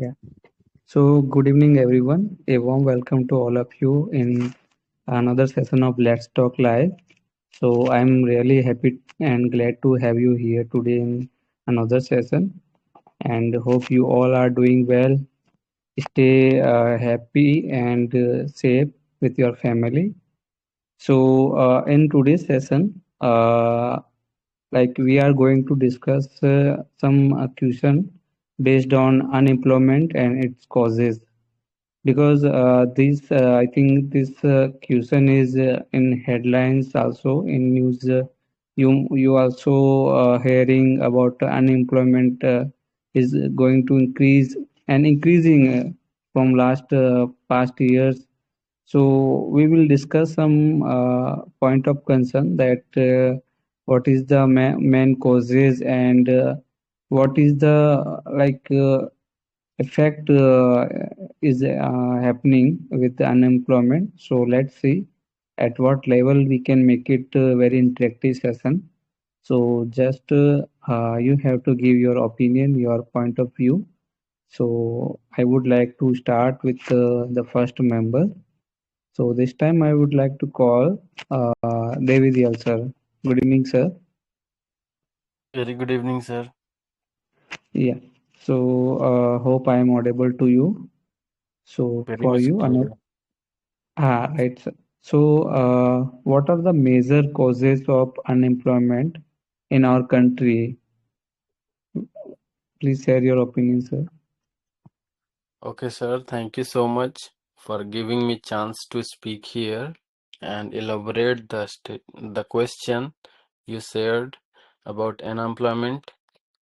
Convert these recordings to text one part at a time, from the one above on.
Yeah. So, good evening, everyone. A warm welcome to all of you in another session of Let's Talk Live. So, I'm really happy and glad to have you here today in another session, and hope you all are doing well. Stay happy and safe with your family. So, in today's session, we are going to discuss some question based on unemployment and its causes because this I think this question is in headlines also in news. You also hearing about unemployment is going to increase and increasing from last past years. So we will discuss some point of concern that what is the main causes and what is the effect is happening with the unemployment. So let's see at what level we can make it a very interactive session. So just you have to give your opinion, your point of view. So I would like to start with the first member. So this time I would like to call David Yal, sir. Good evening, sir. Very good evening, sir. Yeah. So hope I am audible to you. So Very for much you, clear. right, sir. So what are the major causes of unemployment in our country? Please share your opinion, sir. Okay, sir. Thank you so much for giving me chance to speak here and elaborate the question you shared about unemployment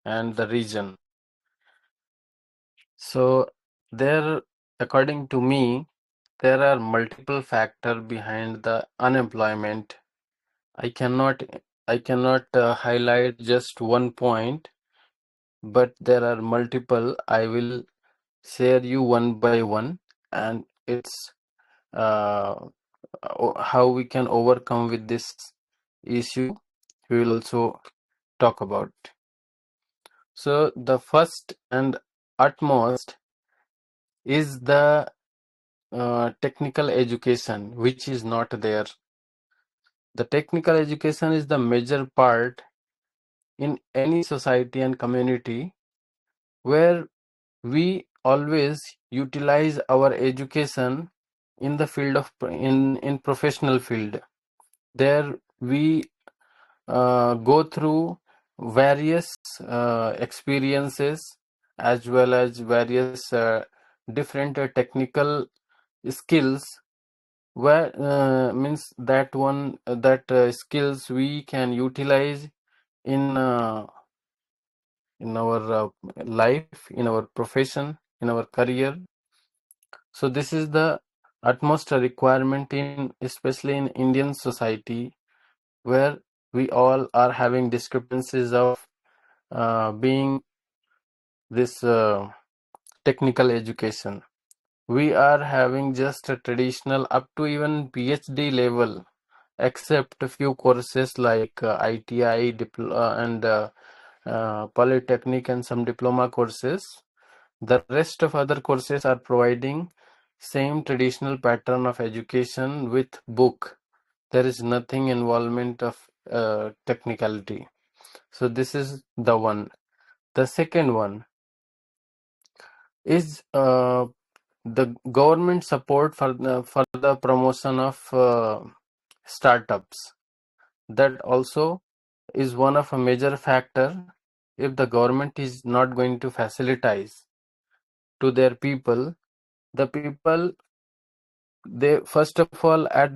and the region. So there, according to me, there are multiple factors behind the unemployment. I cannot I cannot highlight just one point, but there are multiple. I will share you one by one, and it's uh, how we can overcome with this issue. We will also talk about. So the first and utmost is the technical education, which is not there. The technical education is the major part in any society and community where we always utilize our education in the field of in professional field. There we go through various experiences as well as various different technical skills where means that one that skills we can utilize in uh, in our life, in our profession, in our career. So this is the utmost requirement in especially in Indian society where we all are having discrepancies of being this technical education. We are having just a traditional up to even PhD level, except a few courses like ITI and Polytechnic and some diploma courses. The rest of other courses are providing same traditional pattern of education with book. There is nothing involvement of technicality. So this is the one. The second one is the government support for the promotion of startups. That also is one of a major factor. If the government is not going to facilitate to their people, the people, they first of all at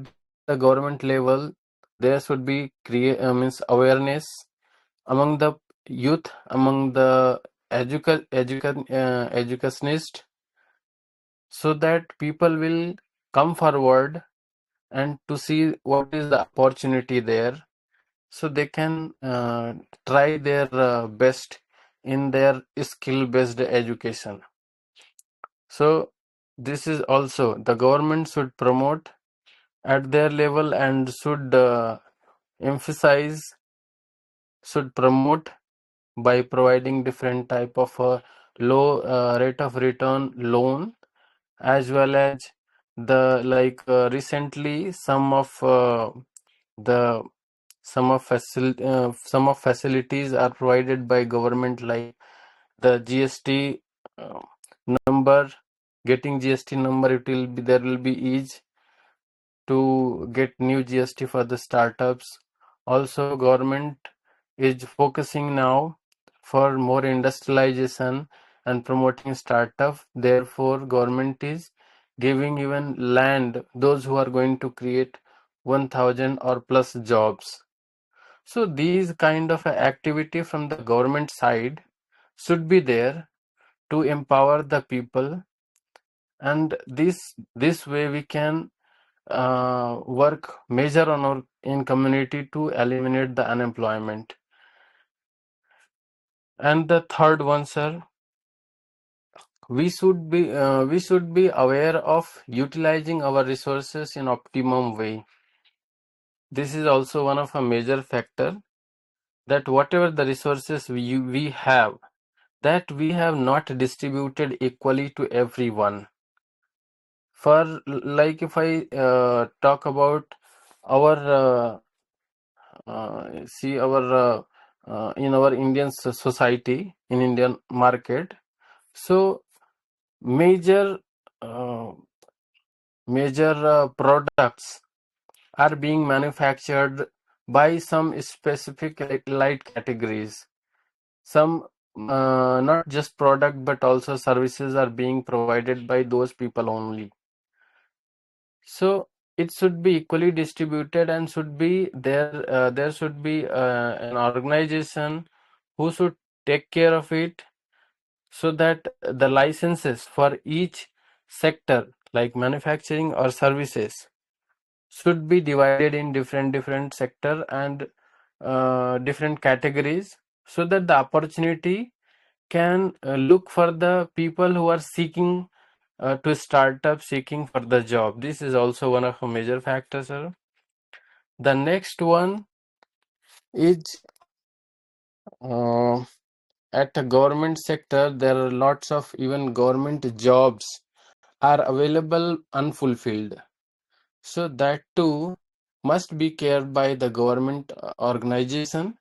the government level there should be means awareness among the youth, among the educationist, so that people will come forward and to see what is the opportunity there, so they can try their best in their skill based education. So this is also the government should promote at their level and should emphasize, should promote by providing different type of low rate of return loan, as well as the recently the some of facilities are provided by government, like the GST uh, number. Getting GST number, there will be ease to get new GST for the startups. Also, government is focusing now for more industrialization and promoting startup. Therefore, government is giving even land those who are going to create 1000 or plus jobs. So these kind of activity from the government side should be there to empower the people, and this way we can work major on our in community to eliminate the unemployment. And the third one, sir, we should be aware of utilizing our resources in optimum way. This is also one of a major factor, that whatever the resources we have, that we have not distributed equally to everyone. For like if I talk about our see our in our Indian society, in Indian market, so major uh, products are being manufactured by some specific light categories. Some not just product but also services are being provided by those people only. So it should be equally distributed, and should be there. There should be an organization who should take care of it, so that the licenses for each sector, like manufacturing or services, should be divided in different sector and different categories, so that the opportunity can look for the people who are seeking to start up, seeking for the job. This is also one of a major factors, sir. The next one is uh, at the government sector, there are lots of even government jobs are available unfulfilled. So that too must be cared by the government organization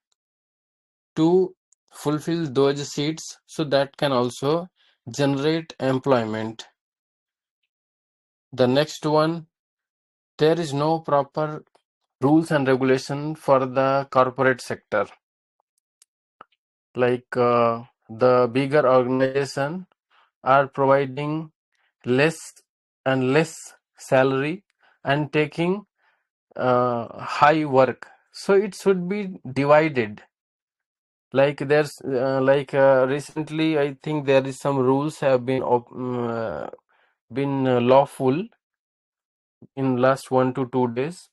to fulfill those seats, so that can also generate employment. The next one, there is no proper rules and regulation for the corporate sector. Like the bigger organization are providing less and less salary and taking high work. So it should be divided. Like there's recently, I think there is some rules have been lawful in last 1 to 2 days.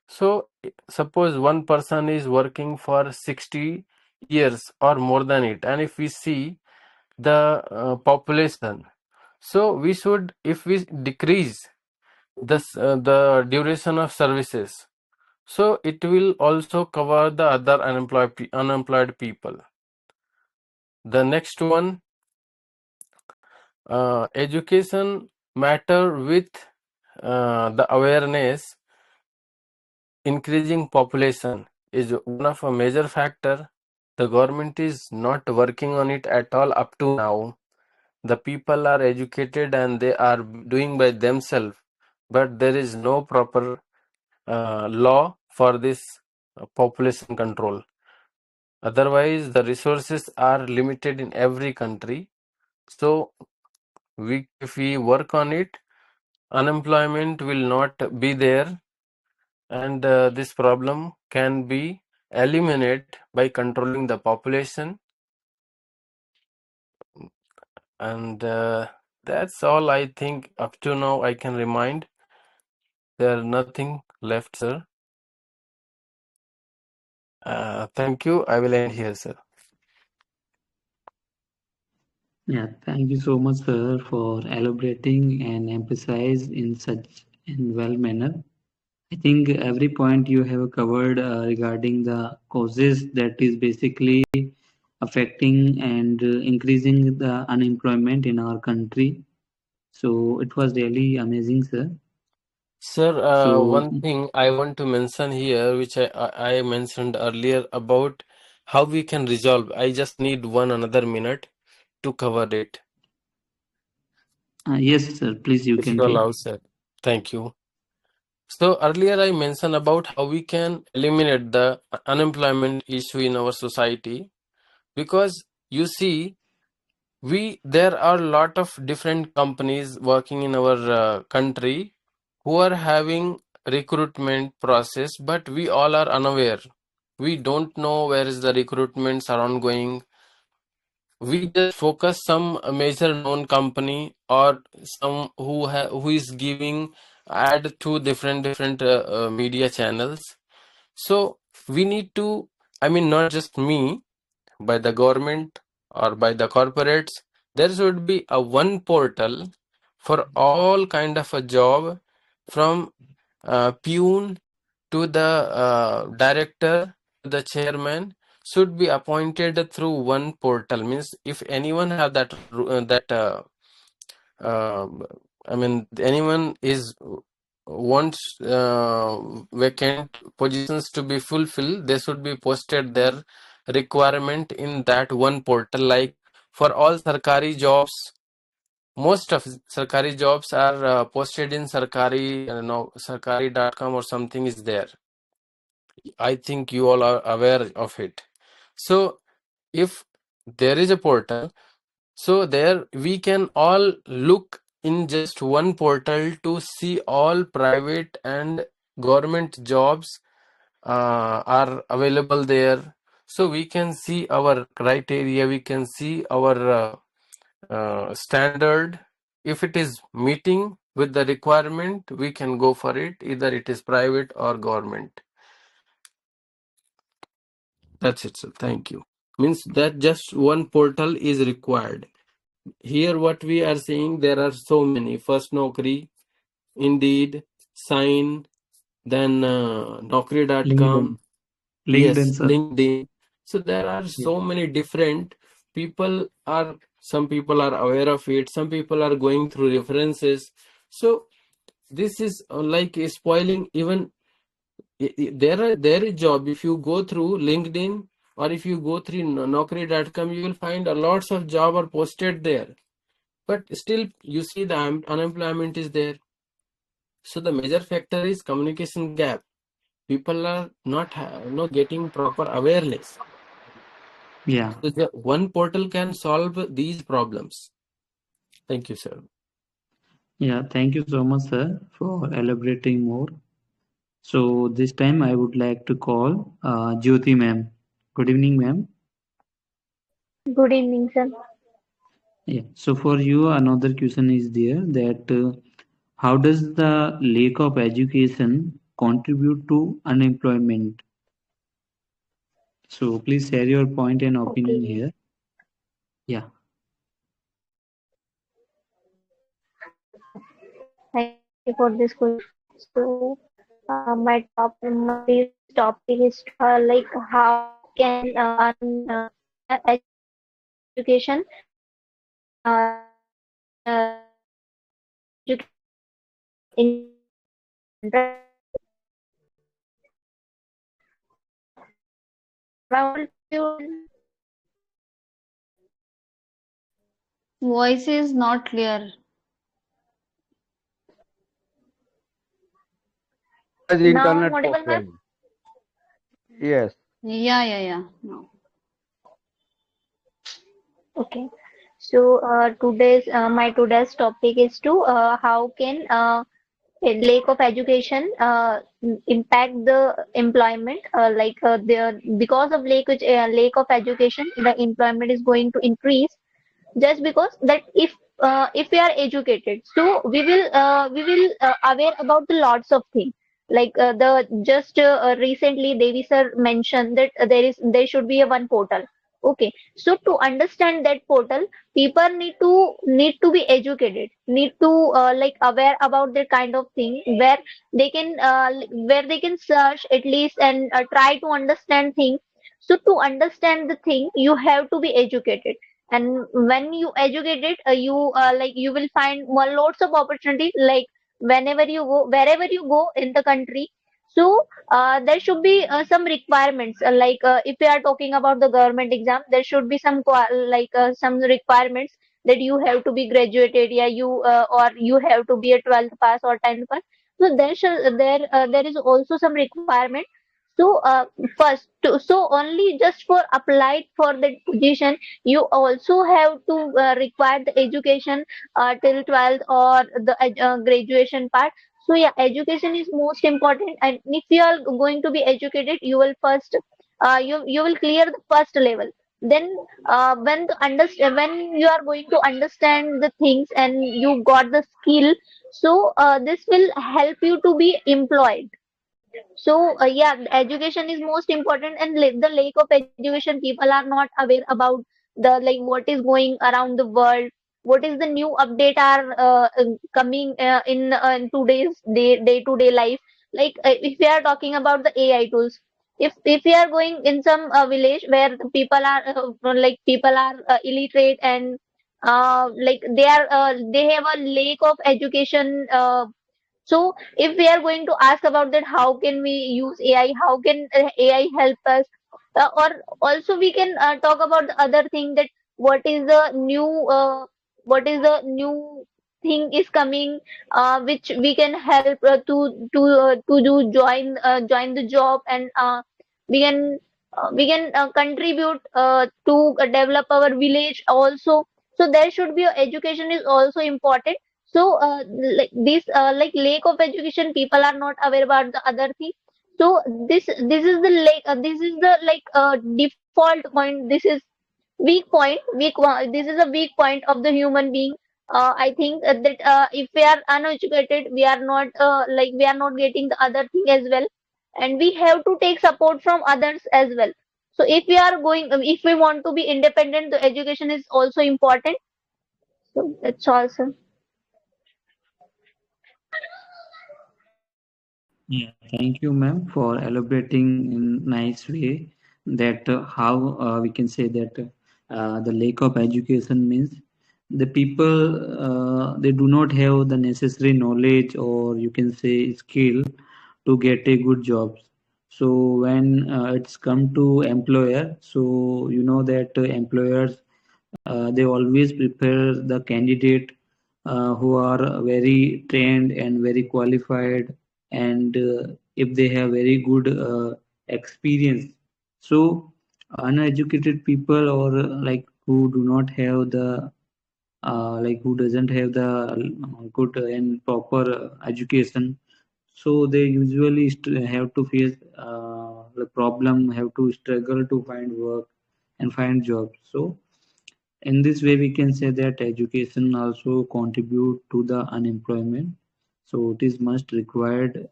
So suppose one person is working for 60 years or more than it, and if we see the population, so we should, if we decrease the duration of services, so it will also cover the other unemployed people. The next one, education matter with the awareness. Increasing population is one of a major factor. The government is not working on it at all up to now. The people are educated and they are doing by themselves, but there is no proper law for this population control. Otherwise, the resources are limited in every country. So if we work on it, unemployment will not be there, and this problem can be eliminated by controlling the population. And that's all I think up to now I can remind. There's nothing left, sir. Thank you. I will end here, sir. Yeah, thank you so much, sir, for elaborating and emphasize in such and well manner. I think every point you have covered regarding the causes, that is basically affecting and increasing the unemployment in our country. So it was really amazing, sir. Sir, So one thing I want to mention here, which I mentioned earlier about how we can resolve. I just need one another minute to cover it, yes, sir, please you if can you take. allow, sir. Thank you. So earlier I mentioned about how we can eliminate the unemployment issue in our society, because you see, there are a lot of different companies working in our country who are having recruitment process, but we all are unaware. We don't know where is the recruitments are ongoing. We just focus some major known company or some who is giving ad to different media channels. So we need to, I mean, not just me, by the government or by the corporates, there should be a one portal for all kind of a job, from peon to the director to the chairman, should be appointed through one portal. Means if anyone have uh, I mean, anyone is wants vacant positions to be fulfilled, they should be posted their requirement in that one portal. Like for all sarkari jobs, most of sarkari jobs are posted in sarkari, sarkari.com or something is there. I think you all are aware of it. So if there is a portal, so there we can all look in just one portal to see all private and government jobs are available there. So we can see our criteria, we can see our standard. If it is meeting with the requirement, we can go for it, either it is private or government. That's it, sir. Thank you. Means that just one portal is required. Here what we are seeing, there are so many. First Naukri, Indeed, Sign, then LinkedIn, Naukri.com, LinkedIn, yes, sir. LinkedIn. So there are Yeah, so many different people are, some people are aware of it, some people are going through references. So this is like spoiling even there is job. If you go through LinkedIn or if you go through Naukri.com, you will find a lots of job are posted there. But still, you see the unemployment is there. So the major factor is communication gap. People are not getting proper awareness. yeah, So the one portal can solve these problems. Thank you, sir. yeah. Thank you so much, sir, for elaborating more. So this time I would like to call Jyoti ma'am. Good evening, ma'am. Good evening, sir. Yeah. So for you, another question is there that how does the lack of education contribute to unemployment? So please share your point and opinion Okay. here. Yeah. Thank you for this question. So, this topic is like how can education in around you. Voice is not clear. As Now I'm internet audible, ma'am. problem. Yes. Yeah. No. Okay. So today's topic is to how can a lack of education impact the employment because of lack of education the employment is going to increase just because that if we are educated so we will aware about the lots of things like the just recently Devi sir mentioned that there should be a one portal. Okay, so to understand that portal people need to be educated, need to like aware about that kind of thing they can where they can search at least and try to understand things. So to understand the thing, you have to be educated. And when you educated, you will find lots of opportunity. Like whenever you go, wherever you go in the country. So there should be some requirements. If we are talking about the government exam, there should be some requirements that you have to be graduated, yeah, or you have to be a 12th pass or 10th pass. So there is also some requirement. So so only just for applied for that position, you also have to require the education till 12th or the graduation part. So yeah, education is most important, and if you are going to be educated, you will first you will clear the first level. Then when you are going to understand the things and you got the skill, so this will help you to be employed. So yeah, education is most important, and the lack of education, people are not aware about the what is going around the world, what is the new update are coming in today's day-to-day life. If we are talking about the AI tools, if we are going in some village where the people are illiterate, and they have a lack of education. So if we are going to ask about that, how can we use AI? How can AI help us? Or also we can talk about the other thing, that what is the new uh, what is the new thing is coming, which we can help to do join the job, and we can contribute to develop our village also. So there should be education is also important. So lack of education, people are not aware about the other thing. So this is the default point. This is this is a weak point of the human being. I think that if we are uneducated, we are not we are not getting the other thing as well, and we have to take support from others as well. So if we want to be independent, the education is also important. So that's also. Yeah, thank you, ma'am, for elaborating in nice way that how we can say that the lack of education means the people they do not have the necessary knowledge, or you can say skill to get a good jobs. So when it's come to employer, so you know that employers they always prepare the candidate who are very trained and very qualified, and if they have very good experience. So uneducated people, or who do not have the who doesn't have the good and proper education, so they usually have to face the problem, have to struggle to find work and find jobs. So in this way, we can say that education also contribute to the unemployment. So it is must required,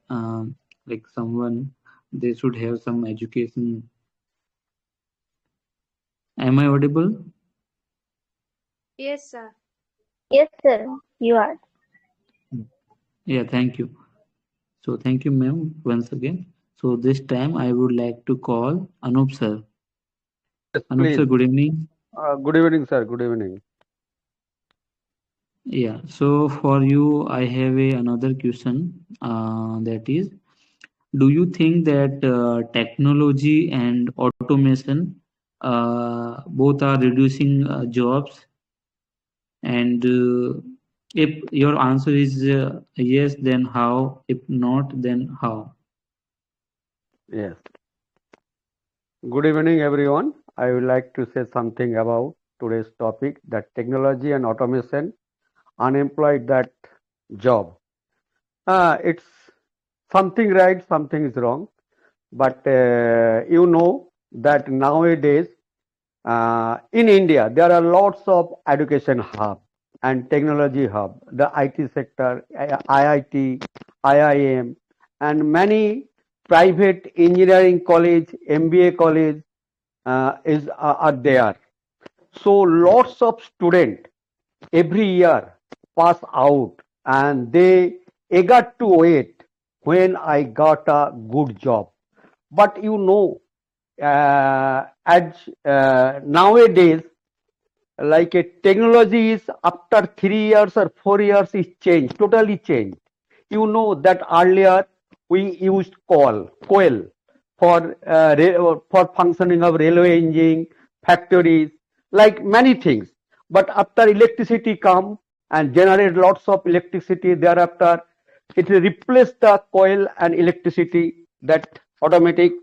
like someone, they should have some education. Am I audible? Yes, sir. Yes, sir, you are. Yeah, thank you. So thank you, ma'am, once again. So this time I would like to call Anup sir. Yes, Anup sir, please. good evening. Good evening, sir. Good evening. Yeah, so for you, I have another question. That is, do you think that technology and automation both are reducing jobs? And if your answer is yes, then how? If not, then how? Yes. Good evening, everyone. I would like to say something about today's topic, that technology and automation unemployed that job. It's something right, something is wrong. But you know that nowadays in India there are lots of education hub and technology hub, the IT sector, IIT, IIM, and many private engineering college, MBA college are there. So lots of students every year pass out, and they eager to wait when I got a good job. But you know, nowadays, like a technology is after 3 years or 4 years is changed, totally changed. You know that earlier we used coal for functioning of railway engine, factories, like many things. But after electricity come and generate lots of electricity, thereafter it replaced the coal and electricity that automatic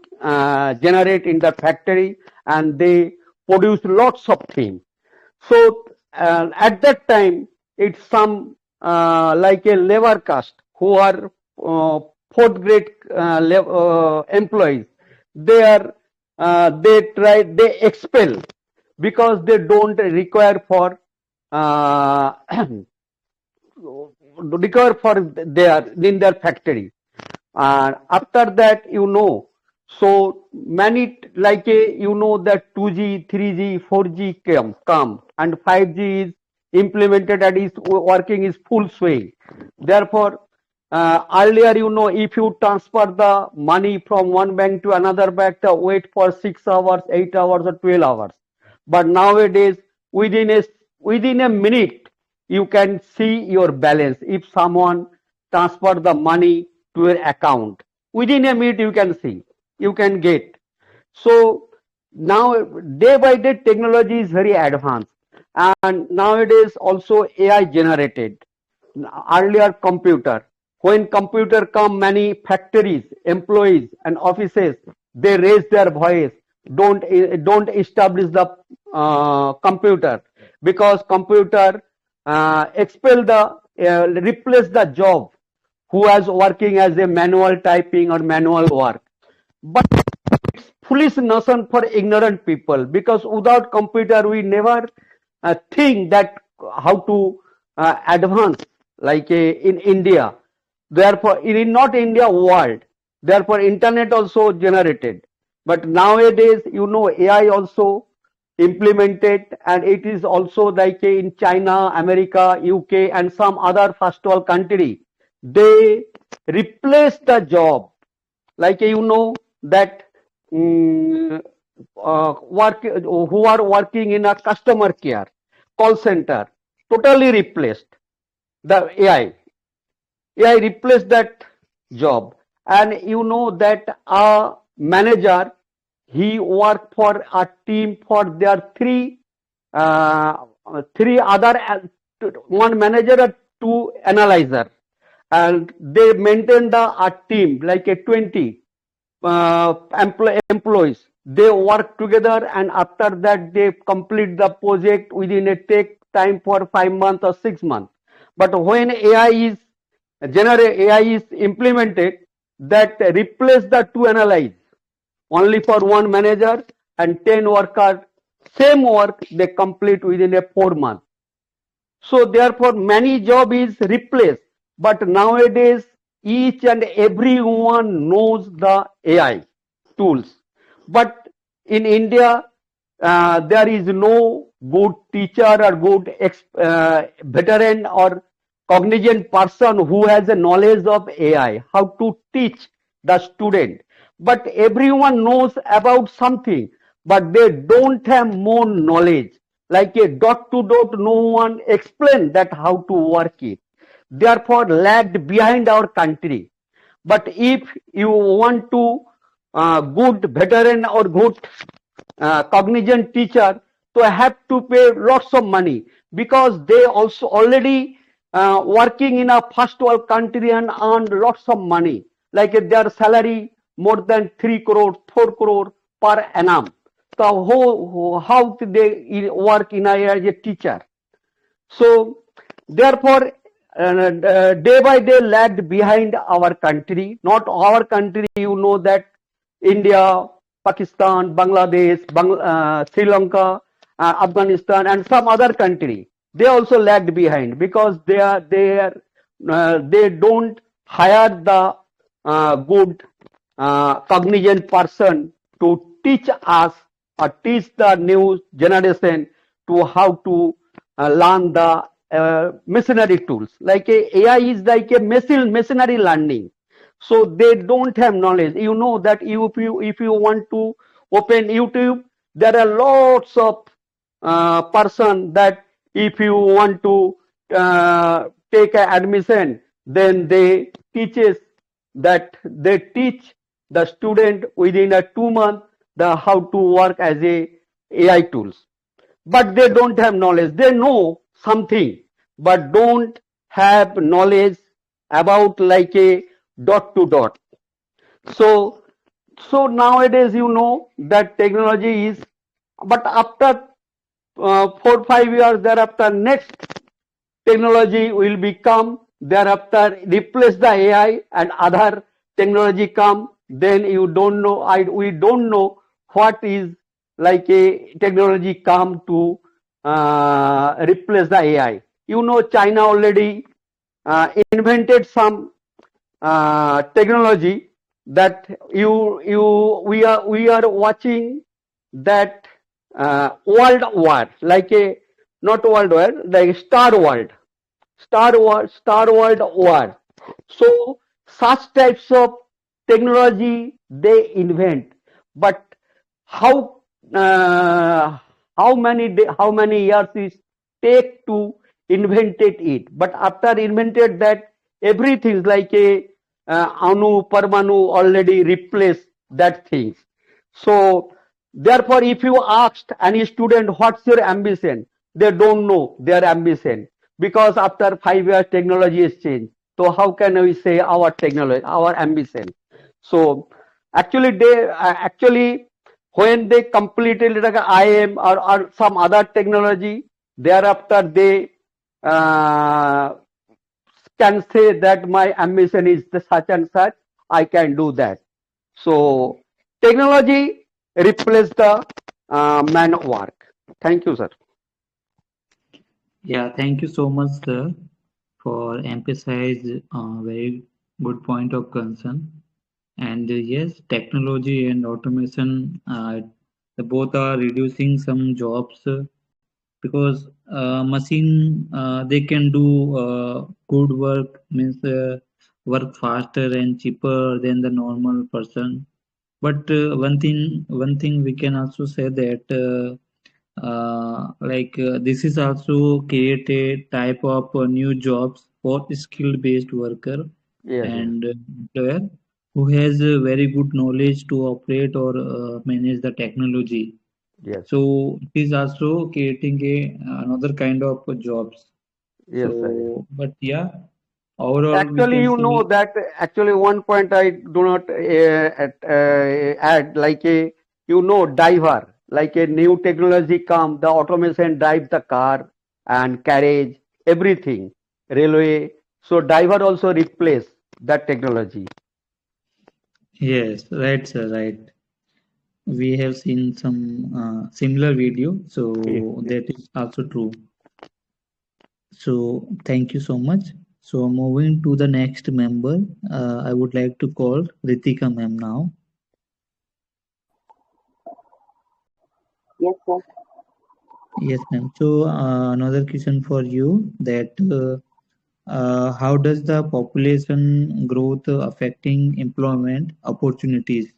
generate in the factory, and they produce lots of things. So at that time, it's some like a labor caste who are fourth grade employees. They expel because they don't require for uh, their in their factory. And after that, so many like that 2G, 3G, 4G come and 5G is implemented and is working is full swing. Therefore, earlier, if you transfer the money from one bank to another bank, wait for 6 hours, 8 hours, or 12 hours. But nowadays, within a minute, you can see your balance. If someone transfer the money to your account, within a minute you can see, you can get. So now day by day technology is very advanced, and nowadays also AI generated. Earlier computer, when computer come, many factories, employees and offices, they raise their voice, don't establish the computer, because computer replace the job who was working as a manual typing or manual work. But it's foolish notion for ignorant people, because without computer we never think that how to advance like in India. Therefore, in not India, world. Therefore, internet also generated. But nowadays, AI also implemented, and it is also like in China, America, UK, and some other first world country. They replace the job, like that who are working in a customer care, call center, totally replaced. The AI replaced that job, and that a manager, he worked for a team for their three other, one manager and two analyzer, and they maintained a team like a 20 employees. They work together, and after that they complete the project within a take time for 5 months or 6 months. But when AI is implemented, that replace the two analyze only for one manager, and 10 workers, same work they complete within a 4 months. So therefore many job is replaced. But nowadays each and everyone knows the AI tools. But in India, there is no good teacher or good veteran or cognizant person who has a knowledge of AI, how to teach the student. But everyone knows about something, but they don't have more knowledge. Like a dot to dot, no one explain that how to work it. Therefore, lagged behind our country. But if you want to good veteran or good cognizant teacher, so have to pay lots of money, because they also already working in a first world country and earn lots of money, like their salary more than 3 crore, 4 crore per annum. So how they work in as a teacher? So therefore, day by day lagged behind our country. Not our country, that India, Pakistan, Bangladesh, Sri Lanka, Afghanistan, and some other country, they also lagged behind, because they don't hire the good cognizant person to teach us or teach the new generation to how to learn the machinery tools. Like AI is like a machinery learning. So they don't have knowledge. That if you want to open YouTube, there are lots of person that if you want to take a admission, then they teaches that they teach the student within a 2 month the how to work as a AI tools, but they don't have knowledge. They know something, but don't have knowledge about like a dot to dot. So, so nowadays you know that technology is, but after 4 5 years thereafter, next technology will become thereafter replace the AI and other technology come. Then you don't know. We don't know what is like a technology come to replace the AI. You know, China already invented some technology that we are watching that world war, like a not world war, like Star World war. So such types of technology they invent, but how how many years it take to invented it? But after invented that, everything like a anu parmanu already replaced that things. So therefore, if you asked any student what's your ambition, they don't know their ambition because after 5 years technology is changed. So how can we say our technology, our ambition? So actually they actually when they completed like IM or some other technology, thereafter they uh, can say that my ambition is the such and such, I can do that. So technology replace the man work. Thank you, sir. Yeah, thank you so much, sir, for emphasize very good point of concern. And yes, technology and automation, the both are reducing some jobs because machine they can do good work, means work faster and cheaper than the normal person. But one thing we can also say that this is also create a type of new jobs for skill based worker Yes, yes, and employer who has very good knowledge to operate or manage the technology. yes, So it is also creating a another kind of jobs. yes, sir. Yes. So, but yeah, overall we Actually, can you know see. that actually one point I do not add, like a diver, like a new technology come, the automation drive the car and carriage everything, railway. So diver also replace that technology. Yes, right, sir, right. We have seen some similar video, Yes, so yes. that is also true. So thank you so much. So moving to the next member, I would like to call Ritika ma'am now. Yes, sir. Yes, ma'am. So another question for you that how does the population growth affecting employment opportunities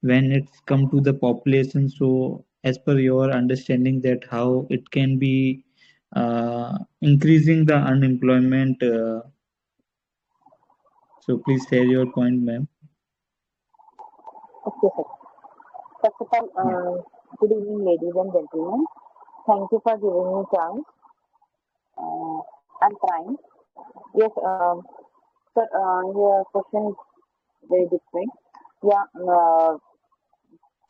when it's come to the population? So as per your understanding that how it can be increasing the unemployment. So please share your point, ma'am. Okay, sir. First of all, Yeah. good evening, ladies and gentlemen. Thank you for giving me chance. I'm trying. Yes, sir, your question is very different. Yeah,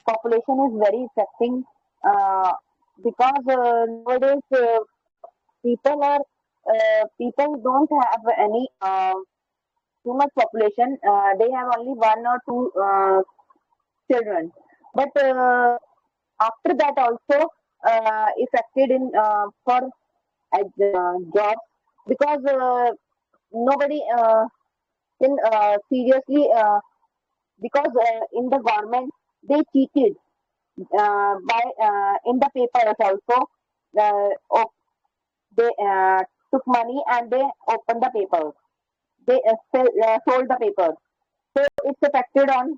population is very affecting uh, because nowadays people don't have any too much population. They have only one or two children, but after that also affected in for jobs because nobody can seriously because in the government they cheated by in the papers also oh, they took money and they opened the papers, they sold the papers, so it's affected on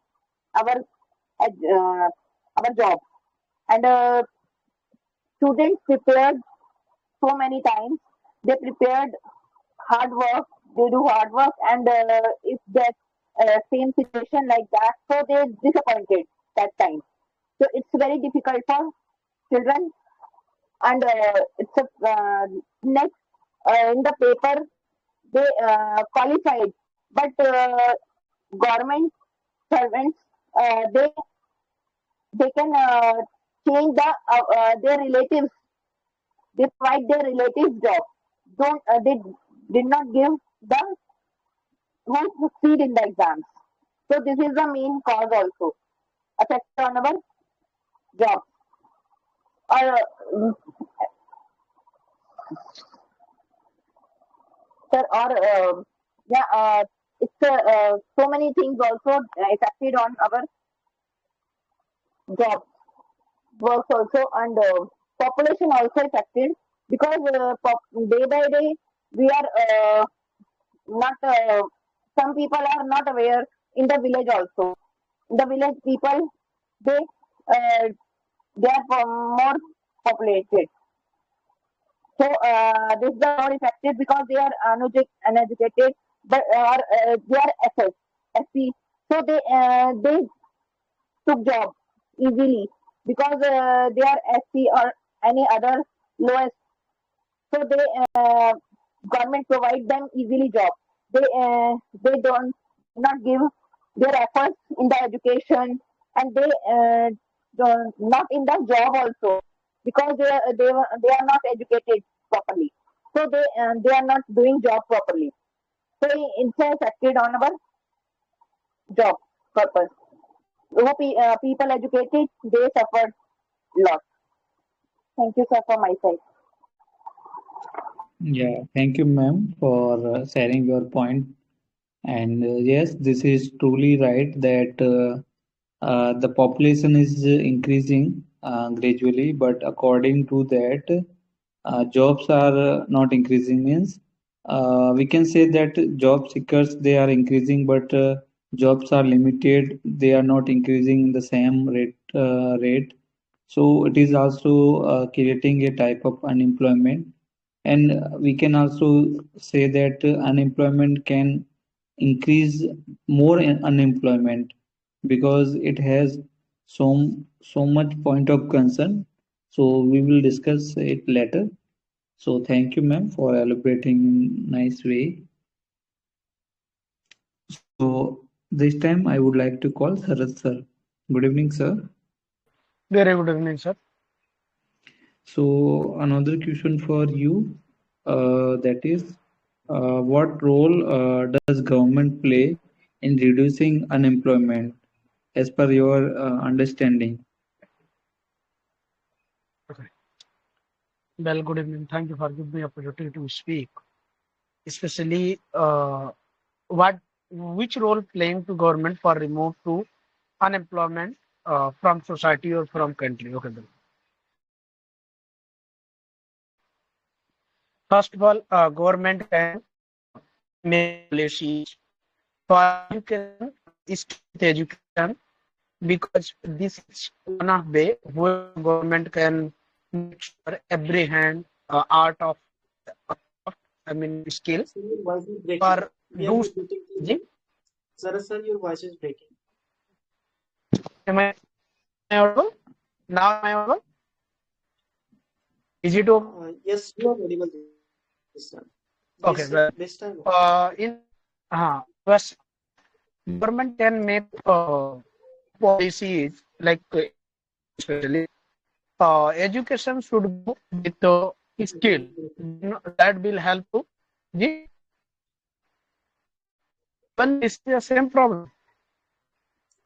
our our job. And students prepared so many times. They prepared hard work. They do hard work, and if that same situation like that, so they disappointed that time. So it's very difficult for children, and it's a next in the paper they qualified, but government servants they can change their relatives. They provide their relatives job. Don't they did not give the who succeed in the exams. So this is the main cause also affect on our job. Or sir, or yeah, it's so many things also affected on our job works also, and population also affected because day by day we are not some people are not aware in the village also. In the village people they uh, they are more populated. So this is the more effective because they are uneducated, but they are SS, SC. So they took job easily because they are SC or any other lowest. So they government provide them easily job. They don't not give their efforts in the education, and they not in the job also because they are not educated properly. So they are not doing job properly. So it's affected on our job purpose. People educated they suffered lot. Thank you, sir, for my side. Yeah, thank you, ma'am, for sharing your point. And yes, this is truly right that the population is increasing gradually, but according to that, jobs are not increasing. Means we can say that job seekers they are increasing, but jobs are limited. They are not increasing in the same rate. So it is also creating a type of unemployment, and we can also say that unemployment can increase more unemployment because it has so much point of concern. So we will discuss it later. So thank you, ma'am, for elaborating in nice way. So this time I would like to call Sarath sir. Good evening, sir. Very good evening, sir. So another question for you, that is, what role does government play in reducing unemployment, as per your understanding? Okay. Well, good evening. Thank you for giving me opportunity to speak. Especially, which role playing to government for remove to unemployment from society or from country? Okay, then. First of all, government can make policies for education, state education, because this is one of way where government can make sure every hand art of skill Sir, your voice is breaking. or We are do not getting clear. Sir, your voice is breaking. am I audible? Now am I audible? Is it okay? Yes, you are audible this time. Okay, well, This time. in first, government can make policies like especially education should go with skill. That will help to the when this is the same problem.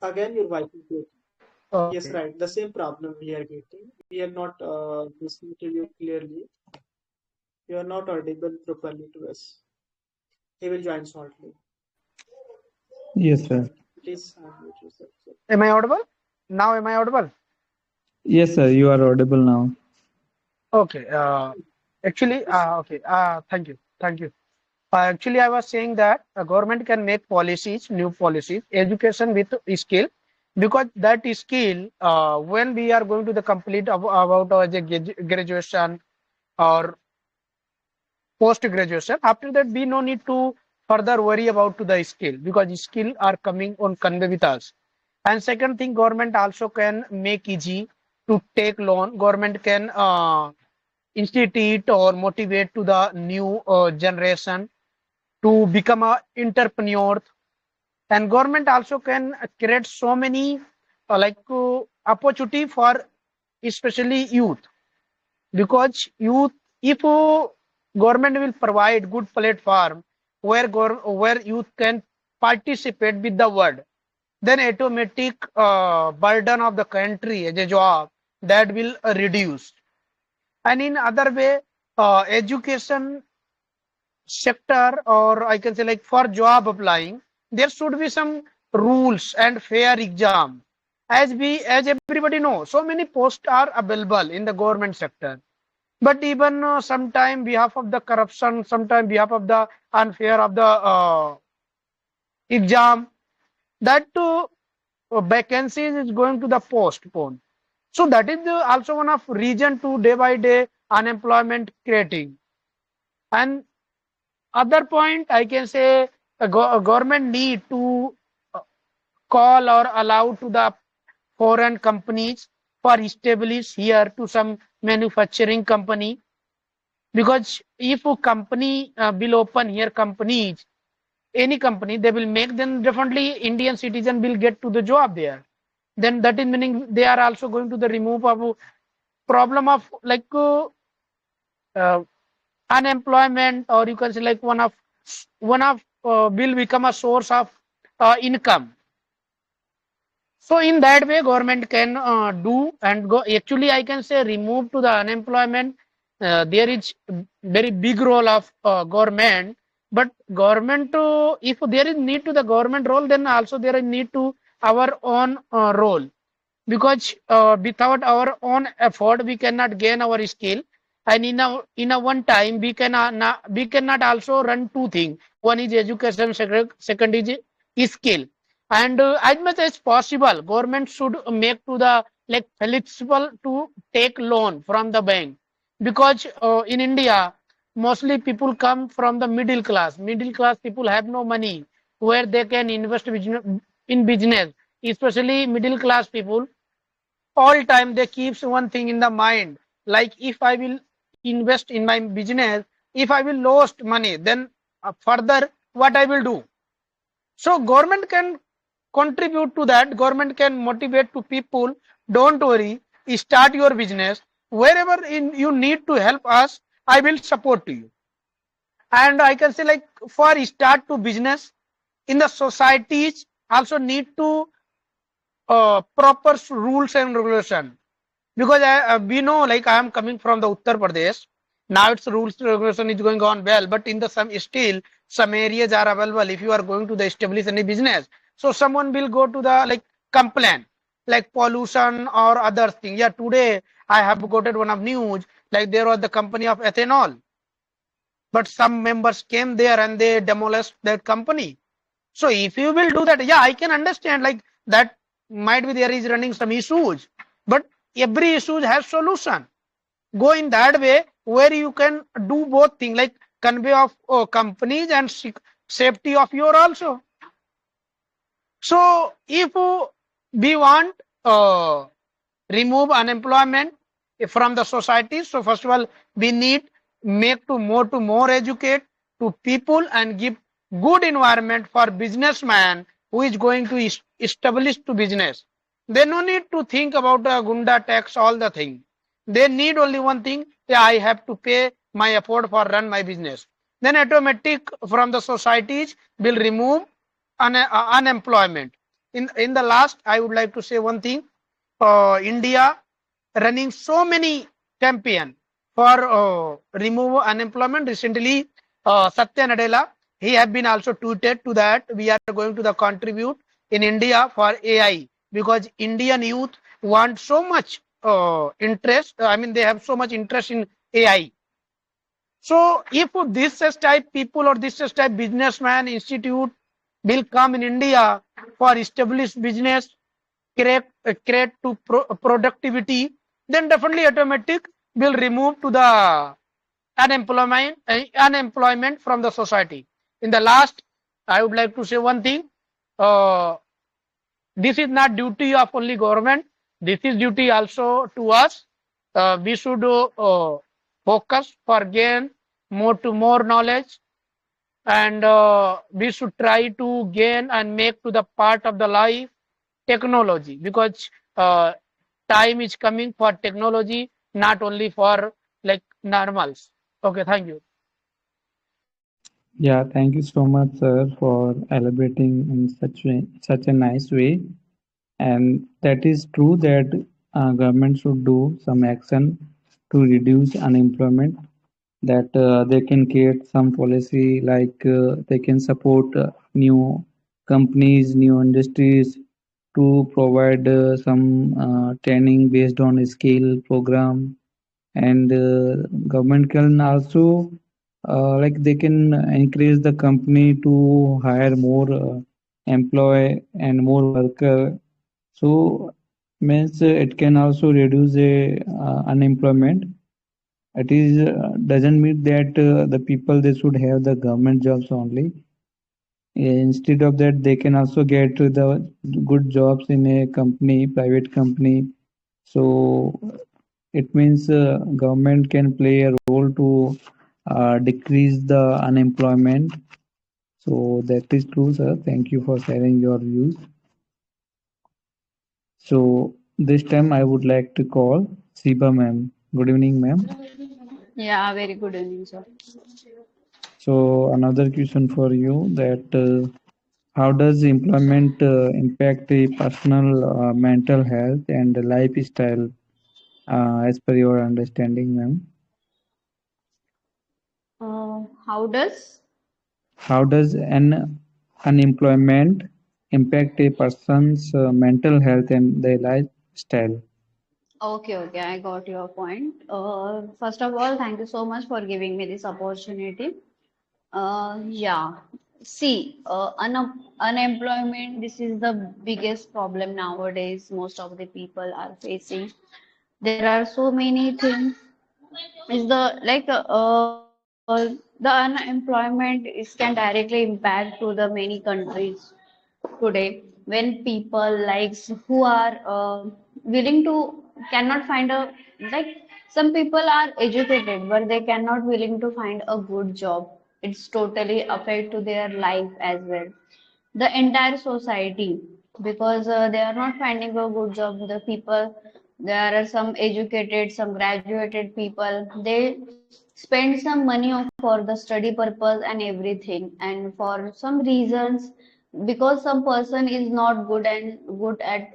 Again, your voice is breaking. Yes, Okay. right. The same problem we are getting. We are not listening to you clearly. You are not audible properly to us. He will join shortly. Yes, sir. Please unmute yourself, sir. Am I audible? Now am I audible? Yes, sir. You are audible now. Okay. Actually, okay. Thank you. Thank you. I was saying that government can make policies, new policies, education with skill, because that skill, when we are going to the complete about our graduation or post graduation, after that we no need to further worry about to the skill, because skill are coming on convey with us. And second thing, government also can make easy to take loan. Government can institute or motivate to the new generation to become a entrepreneur. And government also can create so many opportunity for especially youth, because youth, if government will provide good platform where where youth can participate with the world, then automatic burden of the country as a job that will reduce. And in other way, education sector, or I can say like for job applying, there should be some rules and fair exam. As everybody knows, so many posts are available in the government sector. But even sometime behalf of the corruption, sometime behalf of the unfair of the exam, that vacancies is going to the postpone. So that is also one of reason to day by day unemployment creating. And other point, I can say a government need to uh, call or allow to the foreign companies for establish here to some manufacturing company, because if a company will open here companies, any company they will make, then definitely Indian citizen will get to the job there. Then that is meaning they are also going to the remove of problem of uh, unemployment, or you can say like one of will become a source of income. So in that way, government can do and go. Actually, I can say remove to the unemployment. There is very big role of government, but government if there is need to the government role, then also there is need to our own role, because without our own effort we cannot gain our skill. And in a one time we cannot also run two things. One is education, second is skill. And as much as possible government should make to the like flexible to take loan from the bank, because in India mostly people come from the middle class people have no money where they can invest in business. Especially middle class people, all time they keeps one thing in the mind, like if I will invest in my business, if I will lost money, then further what I will do. So government can contribute to that. Government can motivate to people, don't worry, start your business wherever you need to help us, I will support to you. And I can say like for start to business in the societies also need to proper rules and regulation, because we know, like I am coming from the Uttar Pradesh. Now its rules and regulation is going on well, but in the some still some areas are available. If you are going to the establish any business, so someone will go to the like complaint, like pollution or other thing. Yeah, today I have quoted one of news, like there was the company of ethanol, but some members came there and they demolished that company. So if you will do that, yeah, I can understand like that might be there is running some issues, but every issue has solution. Go in that way where you can do both things, like convey of companies and safety of your also. So if we want remove unemployment from the society, so first of all we need make to more educate to people and give good environment for businessman who is going to establish to business. They no need to think about gunda tax, all the thing. They need only one thing, yeah, I have to pay my effort for run my business. Then automatic from the societies will remove unemployment. In the last, I would like to say one thing. India running so many campaign for remove unemployment. Recently, Satya Nadella, he have been also tweeted to that we are going to the contribute in India for AI, because Indian youth want so much interest. I mean, they have so much interest in AI. So if this type people or this type businessman institute will come in India for established business, create to productivity, then definitely automatic will remove to the unemployment from the society. In the last, I would like to say one thing. Uh, this is not duty of only government. This is duty also to us. We should focus for gain more to more knowledge, and we should try to gain and make to the part of the life technology, because time is coming for technology, not only for like normals. Okay, thank you. Yeah, thank you so much, sir, for elaborating in such a nice way. And that is true that government should do some action to reduce unemployment. That they can create some policy like they can support new companies, new industries to provide some training based on a skill program, and government can also like they can encourage the company to hire more employee and more worker. So means it can also reduce the unemployment. It is doesn't mean that the people they should have the government jobs only. Instead of that, they can also get the good jobs in a company, private company. So it means government can play a role to decrease the unemployment. So that is true, sir. Thank you for sharing your views. So this time I would like to call Siba ma'am. Good evening, ma'am. Yeah, very good evening, sir. So another question for you that how does employment impact the personal mental health and the lifestyle as per your understanding, ma'am? How does? How does an unemployment impact a person's mental health and their lifestyle? Okay, I got your point. First of all, thank you so much for giving me this opportunity. Yeah, see, unemployment, this is the biggest problem nowadays. Most of the people are facing. There are so many things. Is the like the unemployment is can directly impact to the many countries today when people likes who are willing to cannot find a like some people are educated but they cannot willing to find a good job. It's totally affect to their life as well, the entire society, because they are not finding a good job. The people, there are some educated, some graduated people, they spend some money for the study purpose and everything, and for some reasons, because some person is not good at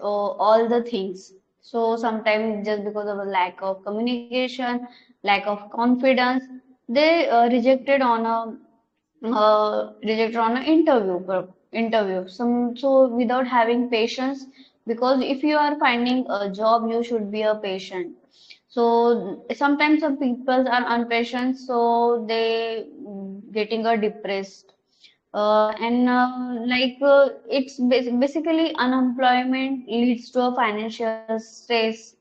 all the things, so sometimes just because of a lack of communication, lack of confidence, they rejected on an interview. So without having patience, because if you are finding a job, you should be a patient. So sometimes some people are impatient, so they getting a depressed. And like basically unemployment leads to a financial stress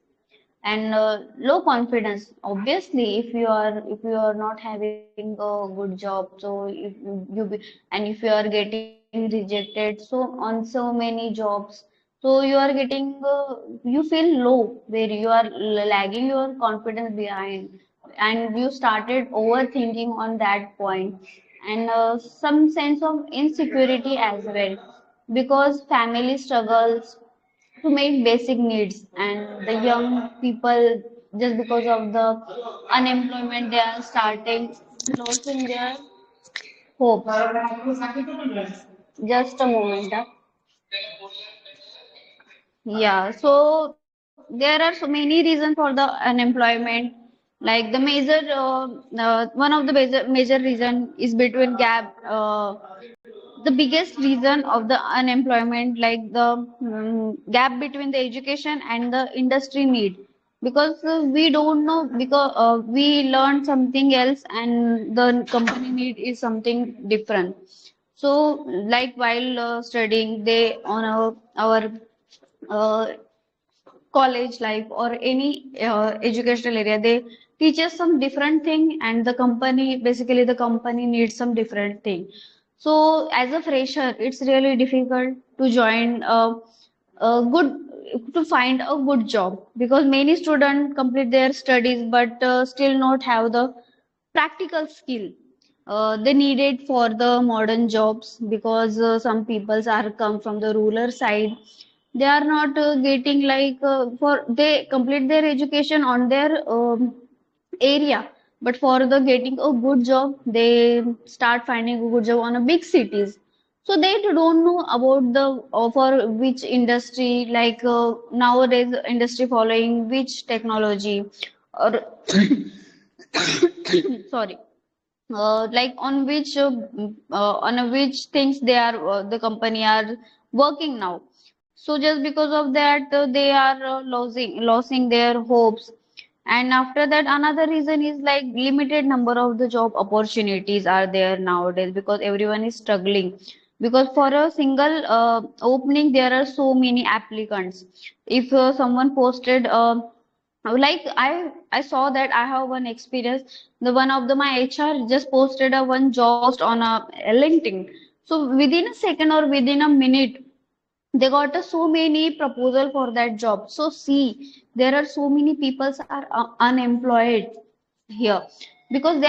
and low confidence. Obviously if you are not having a good job, so if you be, and if you are getting rejected so on so many jobs, so you are getting you feel low, where you are lagging your confidence behind, and you started overthinking on that point, and some sense of insecurity as well, because family struggles to meet basic needs, and the young people, just because of the unemployment, they are starting losing their hopes. Just a moment. Yeah, so there are so many reasons for the unemployment. Like the one of the major reason is between gap. The biggest reason of the unemployment, like the gap between the education and the industry need, because we don't know, because we learn something else and the company need is something different. So like while studying, they on our uh, college life or any educational area, they teach us some different thing, and the company, basically the company needs some different thing. So as a fresher, it's really difficult to join a good, to find a good job, because many students complete their studies but still not have the practical skill they needed for the modern jobs, because some peoples are come from the rural side. They are not getting like for they complete their education on their area, but for the getting a good job, they start finding a good job on a big cities. So they don't know about the for which industry, like nowadays industry following which technology, or sorry, like on which things they are the company are working now. So just because of that, they are losing their hopes. And after that, another reason is like limited number of the job opportunities are there nowadays, because everyone is struggling. Because for a single opening, there are so many applicants. If someone posted like I saw that I have one experience. The one of the my HR just posted a one job post on a LinkedIn. So within a second or within a minute, they got so many proposal for that job. So see, there are so many people are unemployed here, because they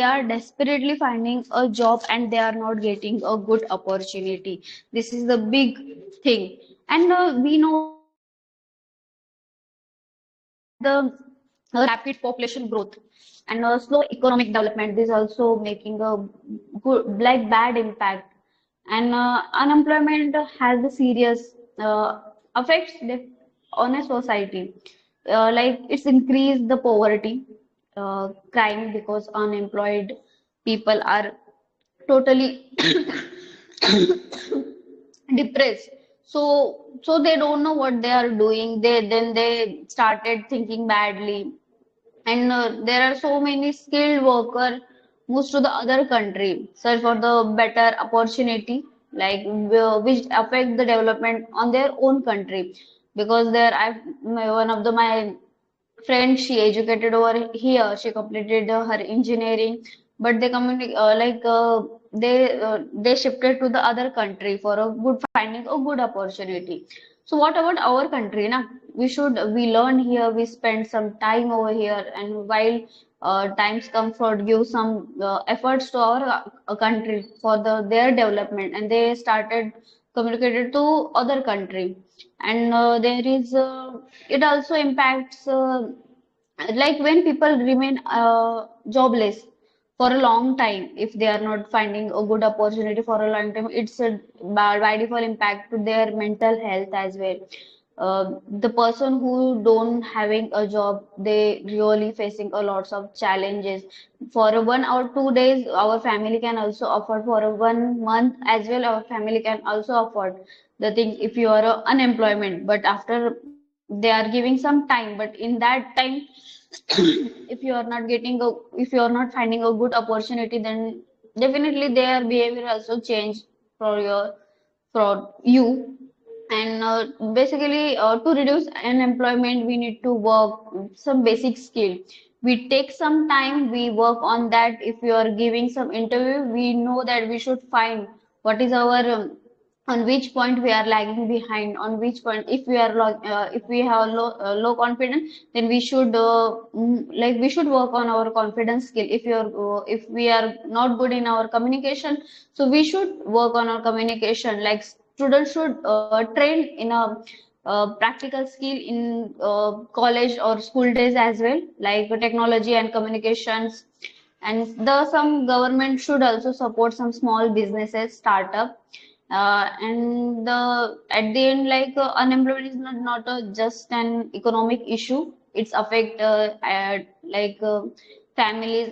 are desperately finding a job, and they are not getting a good opportunity. This is the big thing. And we know that the rapid population growth and slow economic development is also making a good, like bad impact. And unemployment has a serious effects on a society. Like it's increased the poverty, crime, because unemployed people are totally depressed. So they don't know what they are doing. They started thinking badly. And there are so many skilled worker moves to the other country, search for the better opportunity, like which affect the development on their own country. Because there I one of the my friend, she educated over here, she completed her engineering, but they shifted to the other country for a good, finding a good opportunity. So what about our country na? We learn here, we spend some time over here, and while times come for give some efforts to our country for their development, and they started communicated to other country. And there is it also impacts like when people remain jobless for a long time, if they are not finding a good opportunity for a long time, it's a by default impact to their mental health as well. The person who don't having a job, they really facing a lots of challenges. For a 1 or 2 days, our family can also afford. For a 1 month as well, our family can also afford the thing if you are unemployment. But after they are giving some time, but in that time, if you are not getting a, if you are not finding a good opportunity, then definitely their behavior also change for your, for you. And basically to reduce unemployment, we need to work some basic skill. We take some time, we work on that. If you are giving some interview, we know that we should find what is our on which point we are lagging behind, on which point if we are if we have low confidence, then we should like we should work on our confidence skill. If you are if we are not good in our communication, so we should work on our communication. Like students should train in a practical skill in college or school days as well, like technology and communications. And the some government should also support some small businesses startup. And at the end, like unemployment is not just an economic issue. It's affect like families,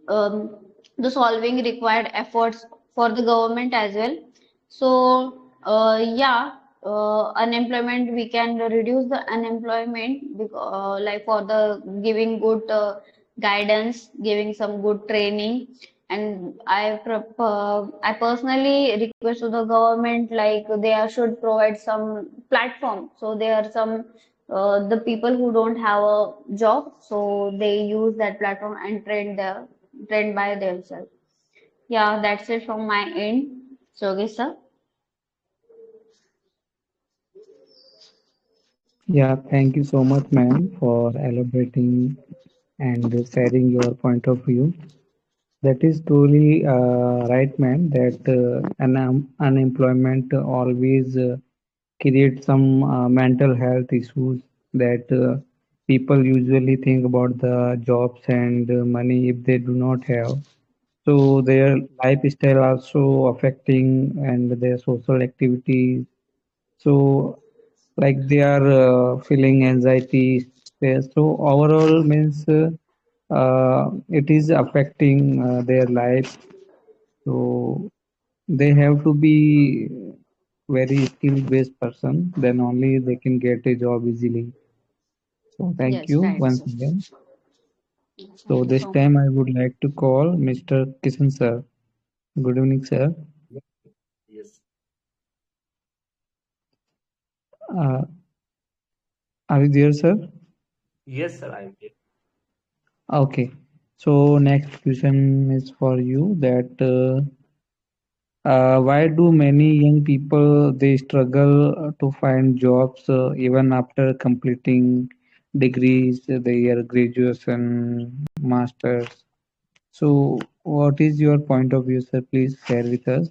um, the solving required efforts for the government as well. So yeah, unemployment, we can reduce the unemployment like for the giving good guidance, giving some good training, And I personally request to the government like they should provide some platform. So there are some the people who don't have a job, so they use that platform and train by themselves. Yeah, that's it from my end. So, okay, sir. Yeah, thank you so much, ma'am, for elaborating and sharing your point of view. That is truly right, ma'am, that unemployment always creates some mental health issues that people usually think about the jobs and money if they do not have. So their lifestyle also affecting and their social activities. So like they are feeling anxiety, stress. So overall means it is affecting their life. So they have to be very skill-based person. Then only they can get a job easily. So thank Yes, you right, once sir. again. So Thank you this so much. time I would like to call Mr. Kishan sir. Good evening, sir. Yes, Uh, are you there, sir? yes, sir, I'm here. Okay. So next question is for you that why do many young people they struggle to find jobs even after completing degrees, their graduation, masters? So what is your point of view, sir? Please share with us.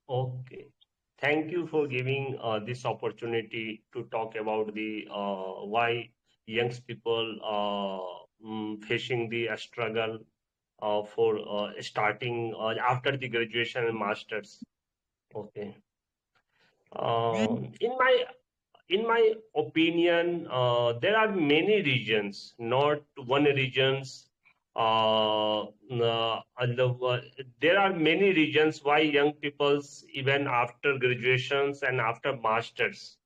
Okay. Thank you for giving this opportunity to talk about the why young people facing the struggle for starting after the graduation and masters. Okay. In my opinion, there are many regions, not one regions. There are many reasons why young peoples, even after graduations and after masters,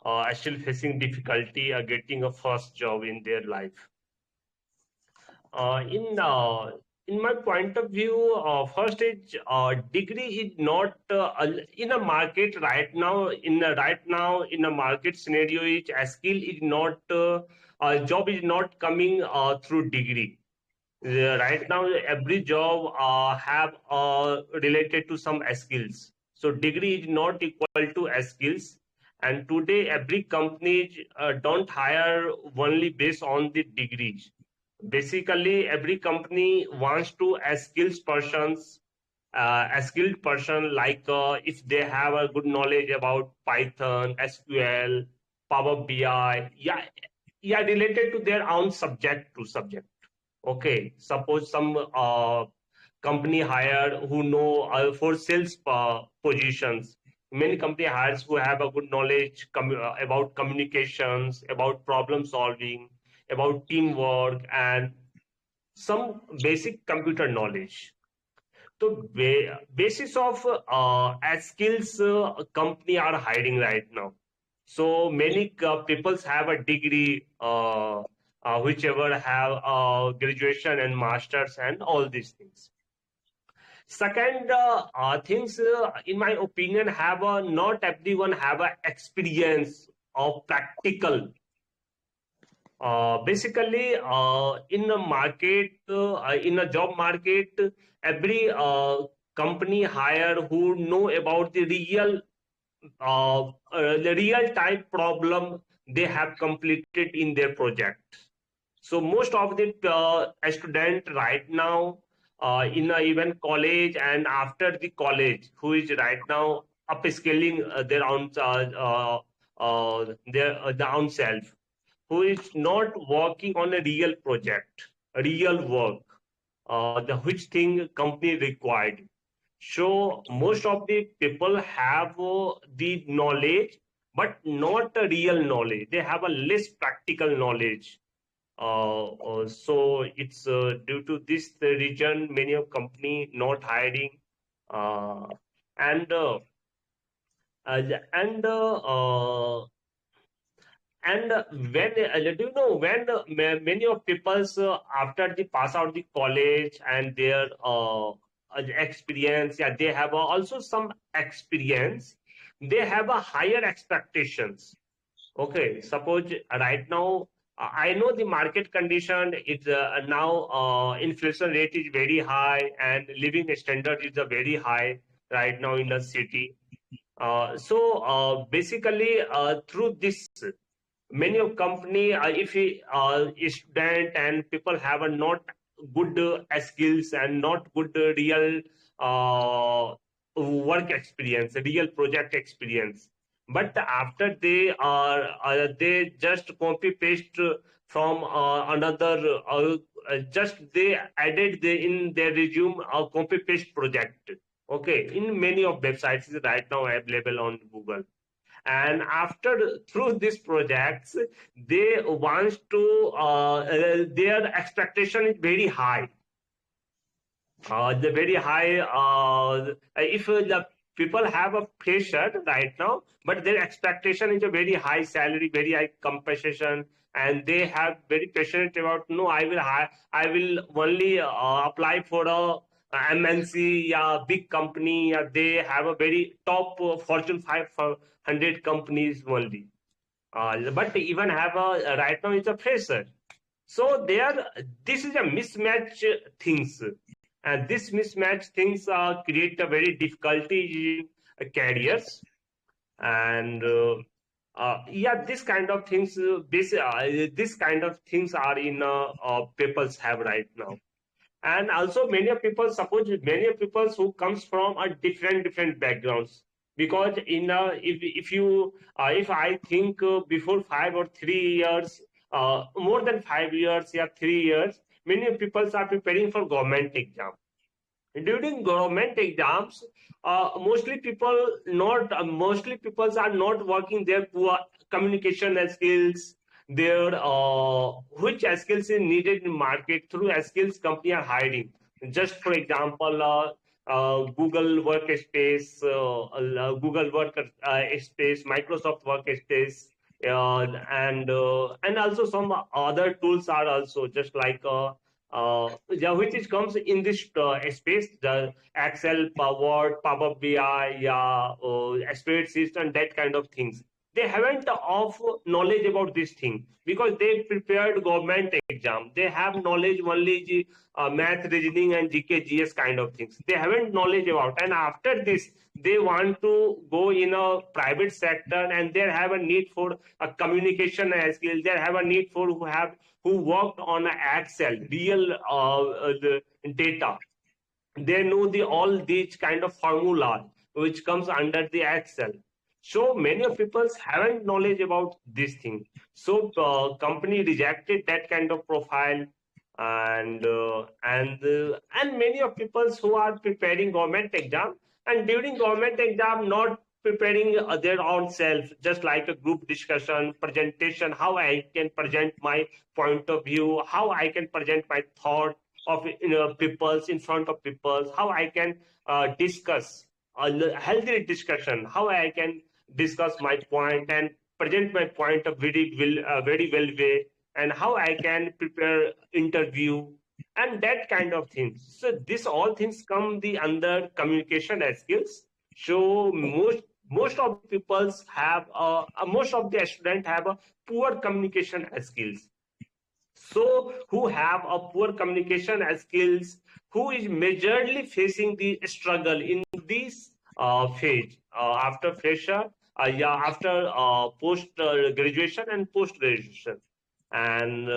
are still facing difficulty getting a first job in their life. Uh, in uh, in my point of view, first is degree is not in a market right now. In a market scenario, is a skill is not a job is not coming through degree. Right now, every job have related to some skills. So degree is not equal to skills. And today, every company don't hire only based on the degrees. Basically, every company wants to a skilled person like if they have a good knowledge about Python, SQL, Power BI, yeah, related to their own subject to subject. Okay, suppose some company hired who know for sales positions. Many company hires who have a good knowledge about communications, about problem solving, about teamwork, and some basic computer knowledge. So basis of skills company are hiring right now. So many people have a degree, whichever have graduation and masters and all these things. Second, things in my opinion have not everyone have a experience of practical. Basically, in a market, in a job market, every company hire who know about the real time problem they have completed in their project. So most of the student right now in even college and after the college who is right now upscaling their own self, who is not working on a real project, a real work, the which thing company required. So most of the people have the knowledge, but not a real knowledge. They have a less practical knowledge. So it's due to this the reason many of company not hiring, uh, and uh, and And when do you know when many of people after they pass out the college and their experience, yeah, they have also some experience. They have a higher expectations. Okay, suppose right now I know the market condition is now inflation rate is very high and living standard is very high right now in the city. So basically, through this, many of company, if a student and people have a not good skills and not good real work experience, real project experience. But after they just copy paste from another, just they added in their resume a copy paste project. Okay, in many of websites is right now available on Google. And after through these projects, they want to their expectation is very high. The very high. If the people have a pressure right now, but their expectation is a very high salary, very high compensation, and they have very passionate about no, I will only apply for a MNC, yeah, big company. Yeah, they have a very top Fortune 500 companies only. But even have a right now it's a fresher. So there, this is a mismatch things, and this mismatch things create a very difficulty in careers, and yeah, this kind of things, this kind of things are in people's have right now. And also many of people, suppose many of people who comes from a different backgrounds, because in if you if I think before 5 or 3 years, more than 5 years, yeah, 3 years, many people are preparing for government exam. During government exams, mostly people are not working their poor communication skills, their which skills is needed in market, through skills company are hiring. Just for example, Google Workspace, Google Workspace, Microsoft Workspace, and also some other tools are also just like yeah, which is comes in this space, the Excel, Word, Power BI, yeah, spreadsheets and that kind of things. They haven't of knowledge about this thing because they prepared government exam. They have knowledge only math, reasoning, and GK, GS kind of things. They haven't knowledge about. And after this, they want to go in a private sector, and they have a need for a communication skill. They have a need for who worked on Excel, real the data. They know all these kind of formula which comes under the Excel. So many of people haven't knowledge about this thing. So company rejected that kind of profile, and many of people who are preparing government exam, and during government exam not preparing their own self, just like a group discussion, presentation, how I can present my point of view, how I can present my thought of people's in front of people, how I can discuss a healthy discussion, how I can discuss my point and present my point of very well way, and how I can prepare interview and that kind of things. So this all things come the under communication skills. So most of the people have most of the students have a poor communication skills. So who have a poor communication skills, who is majorly facing the struggle in this phase after fresher, yeah, after post graduation and post graduation. And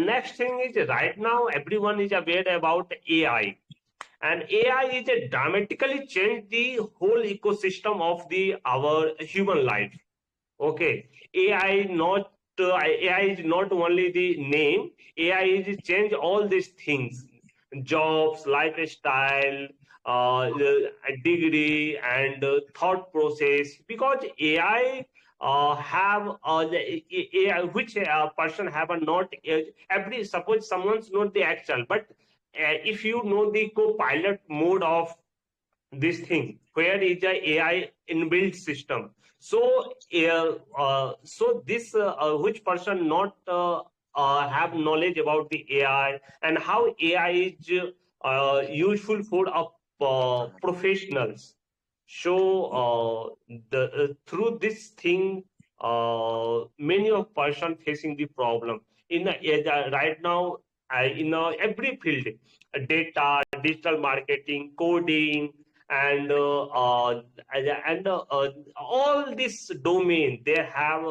next thing is, right now everyone is aware about AI, and AI is a dramatically changed the whole ecosystem of the our human life. Okay, AI is not only the name. AI is change all these things, jobs, lifestyle, degree, and thought process. Because AI have the AI, which person have a not every, suppose someone's not the actual, but if you know the co-pilot mode of this thing where is a AI inbuilt system. So so this which person not have knowledge about the AI and how AI is useful for professionals. So through this thing, many of person facing the problem in right now, in every field, data, digital marketing, coding, and all this domain they have,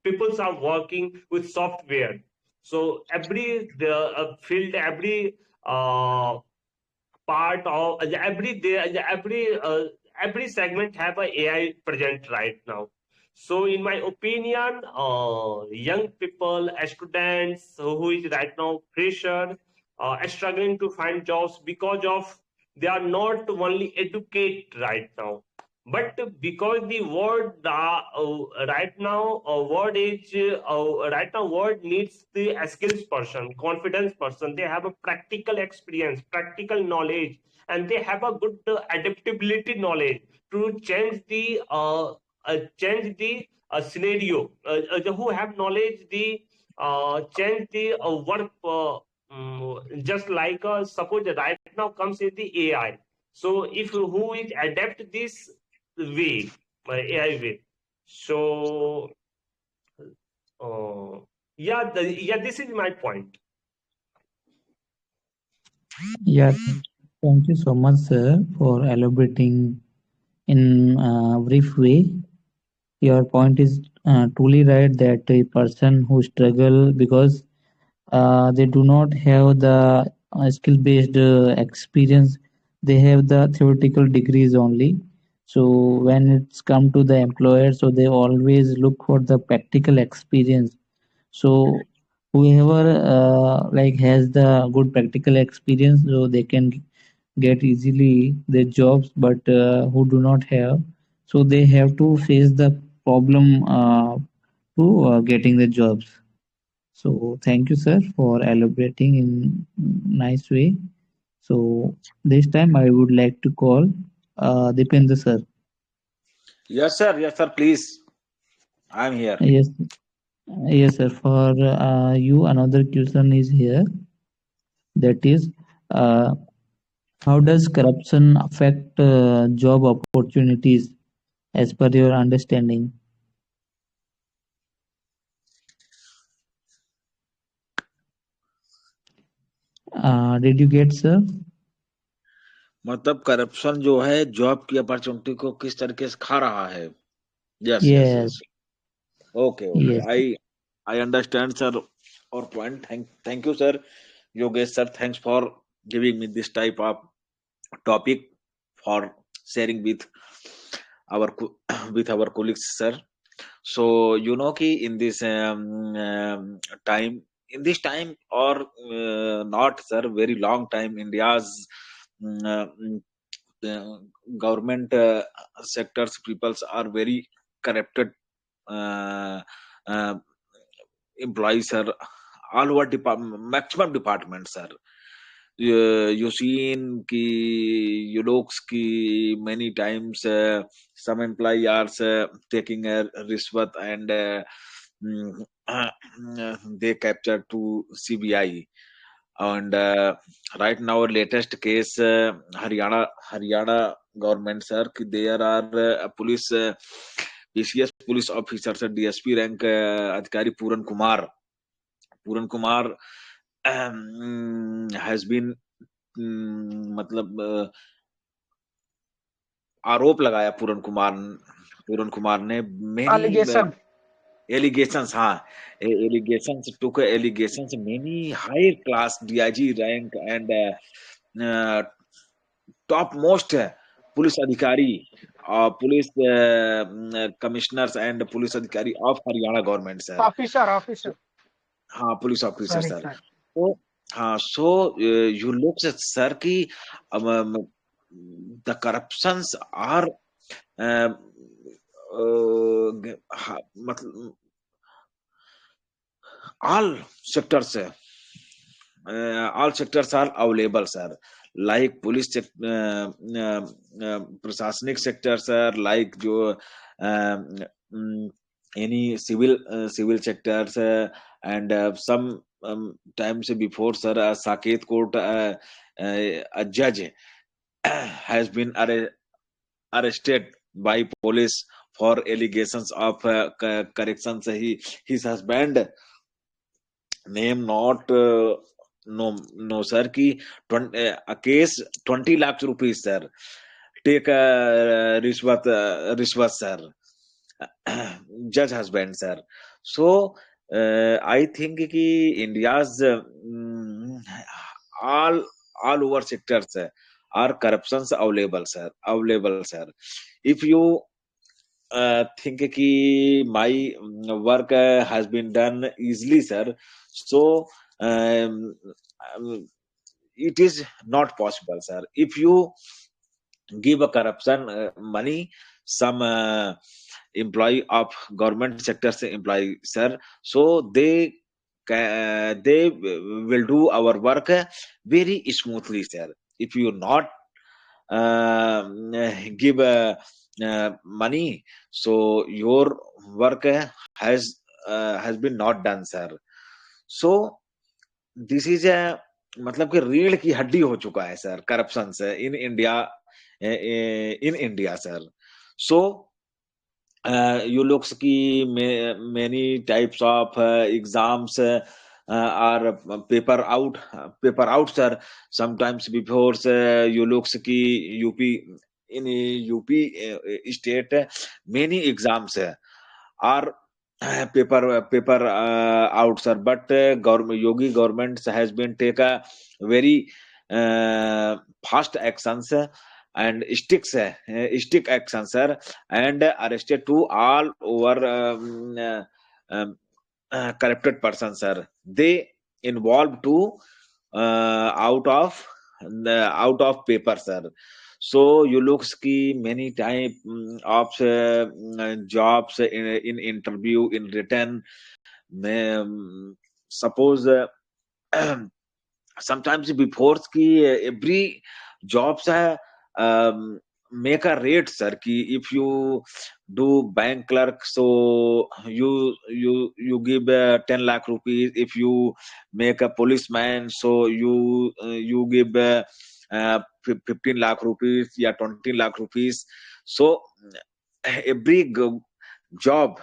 people are working with software. So every the field, every part of every segment have a AI present right now. So in my opinion, young people, students who is right now fresher, are struggling to find jobs because of they are not only educate right now, but because the world right now word is right now world needs the skills person, confidence person. They have a practical experience, practical knowledge, and they have a good adaptability knowledge to change the scenario, who have knowledge the change the work, just like suppose right now comes in the AI. So if who is adapt this way, AI way. So yeah, this is my point. Yeah, thank you so much, sir, for elaborating in a brief way. Your point is truly right that a person who struggle because they do not have the skill-based experience, they have the theoretical degrees only. So when it's come to the employer, so they always look for the practical experience. So whoever like has the good practical experience, so they can get easily their jobs, but who do not have, so they have to face the problem to getting the jobs. So thank you, sir, for elaborating in nice way. So this time I would like to call Dipendra sir. Yes, sir. Yes, sir. Please. I'm here. Yes, yes, sir. For you, another question is here. That is, uh, how does corruption affect job opportunities as per your understanding? Did you get, sir? मतलब corruption जो है job की opportunity को किस तरीके से खा रहा है. Yes, yes, Yes, yes. Okay, okay. yes, I understand, sir. Or point. Thank you, sir. Yogesh, sir. Thanks for giving me this type of topic for sharing with our with our colleagues, sir. So you know कि in this time, in this time or not, sir, very long time, India's uh, government sectors peoples are very corrupted. uh, uh, Employees are all over maximum departments, sir. You seen ki you looks ki many times some employee are taking a riswat and mm, they captured to CBI. And right now latest case, Haryana government, sir, ki there are police PCS police officer, sir, DSP rank adhikari Puran Kumar has been मतलब आरोप लगाया पूरन कुमार ने many Allegation. allegations. हाँ, allegations, took allegations many higher class DIG rank and top most police अधिकारी, police commissioners and police अधिकारी of Haryana government, sir. Officer. हाँ, police officer, Sorry, sir. sorry. So हाँ, so you look at, sir, कि the corruptions are मतलब all sectors है. all sectors are available, sir. Like police, प्रशासनिक sector, sir. Like जो any civil sectors, and some times before, sir, Saket Court, a judge has been arrested by police for allegations of corrections. His husband name not no sir ki a case 20 lakh rupees, sir, take a rishwat, sir. Judge husband, sir. So I think ki India's all over sectors are corruptions available, sir. If you think ki my work has been done easily, sir, so it is not possible, sir. If you give a corruption money, some employee of government sectors employee, sir, so they will do our work very smoothly, sir. If you not give money, so your work has been not done, sir. So this is मतलब कि रीढ़ की हड्डी हो चुका है, sir, corruption से in India, sir. So you looks ki many types of exams are paper out, sir. Sometimes before, you looks ki UP state many exams are paper out, sir, but Yogi government has been take a very fast actions and stick actions, sir, and arrested to all over corrupted persons, sir. They involved to out of paper, sir. So you looks ki many type of jobs in interview in written. Suppose sometimes before ki every jobs make a rate, sir, ki if you do bank clerk, so you give 10 lakh rupees. If you make a policeman, so you give 15 lakh rupees या 20 lakh rupees. So every job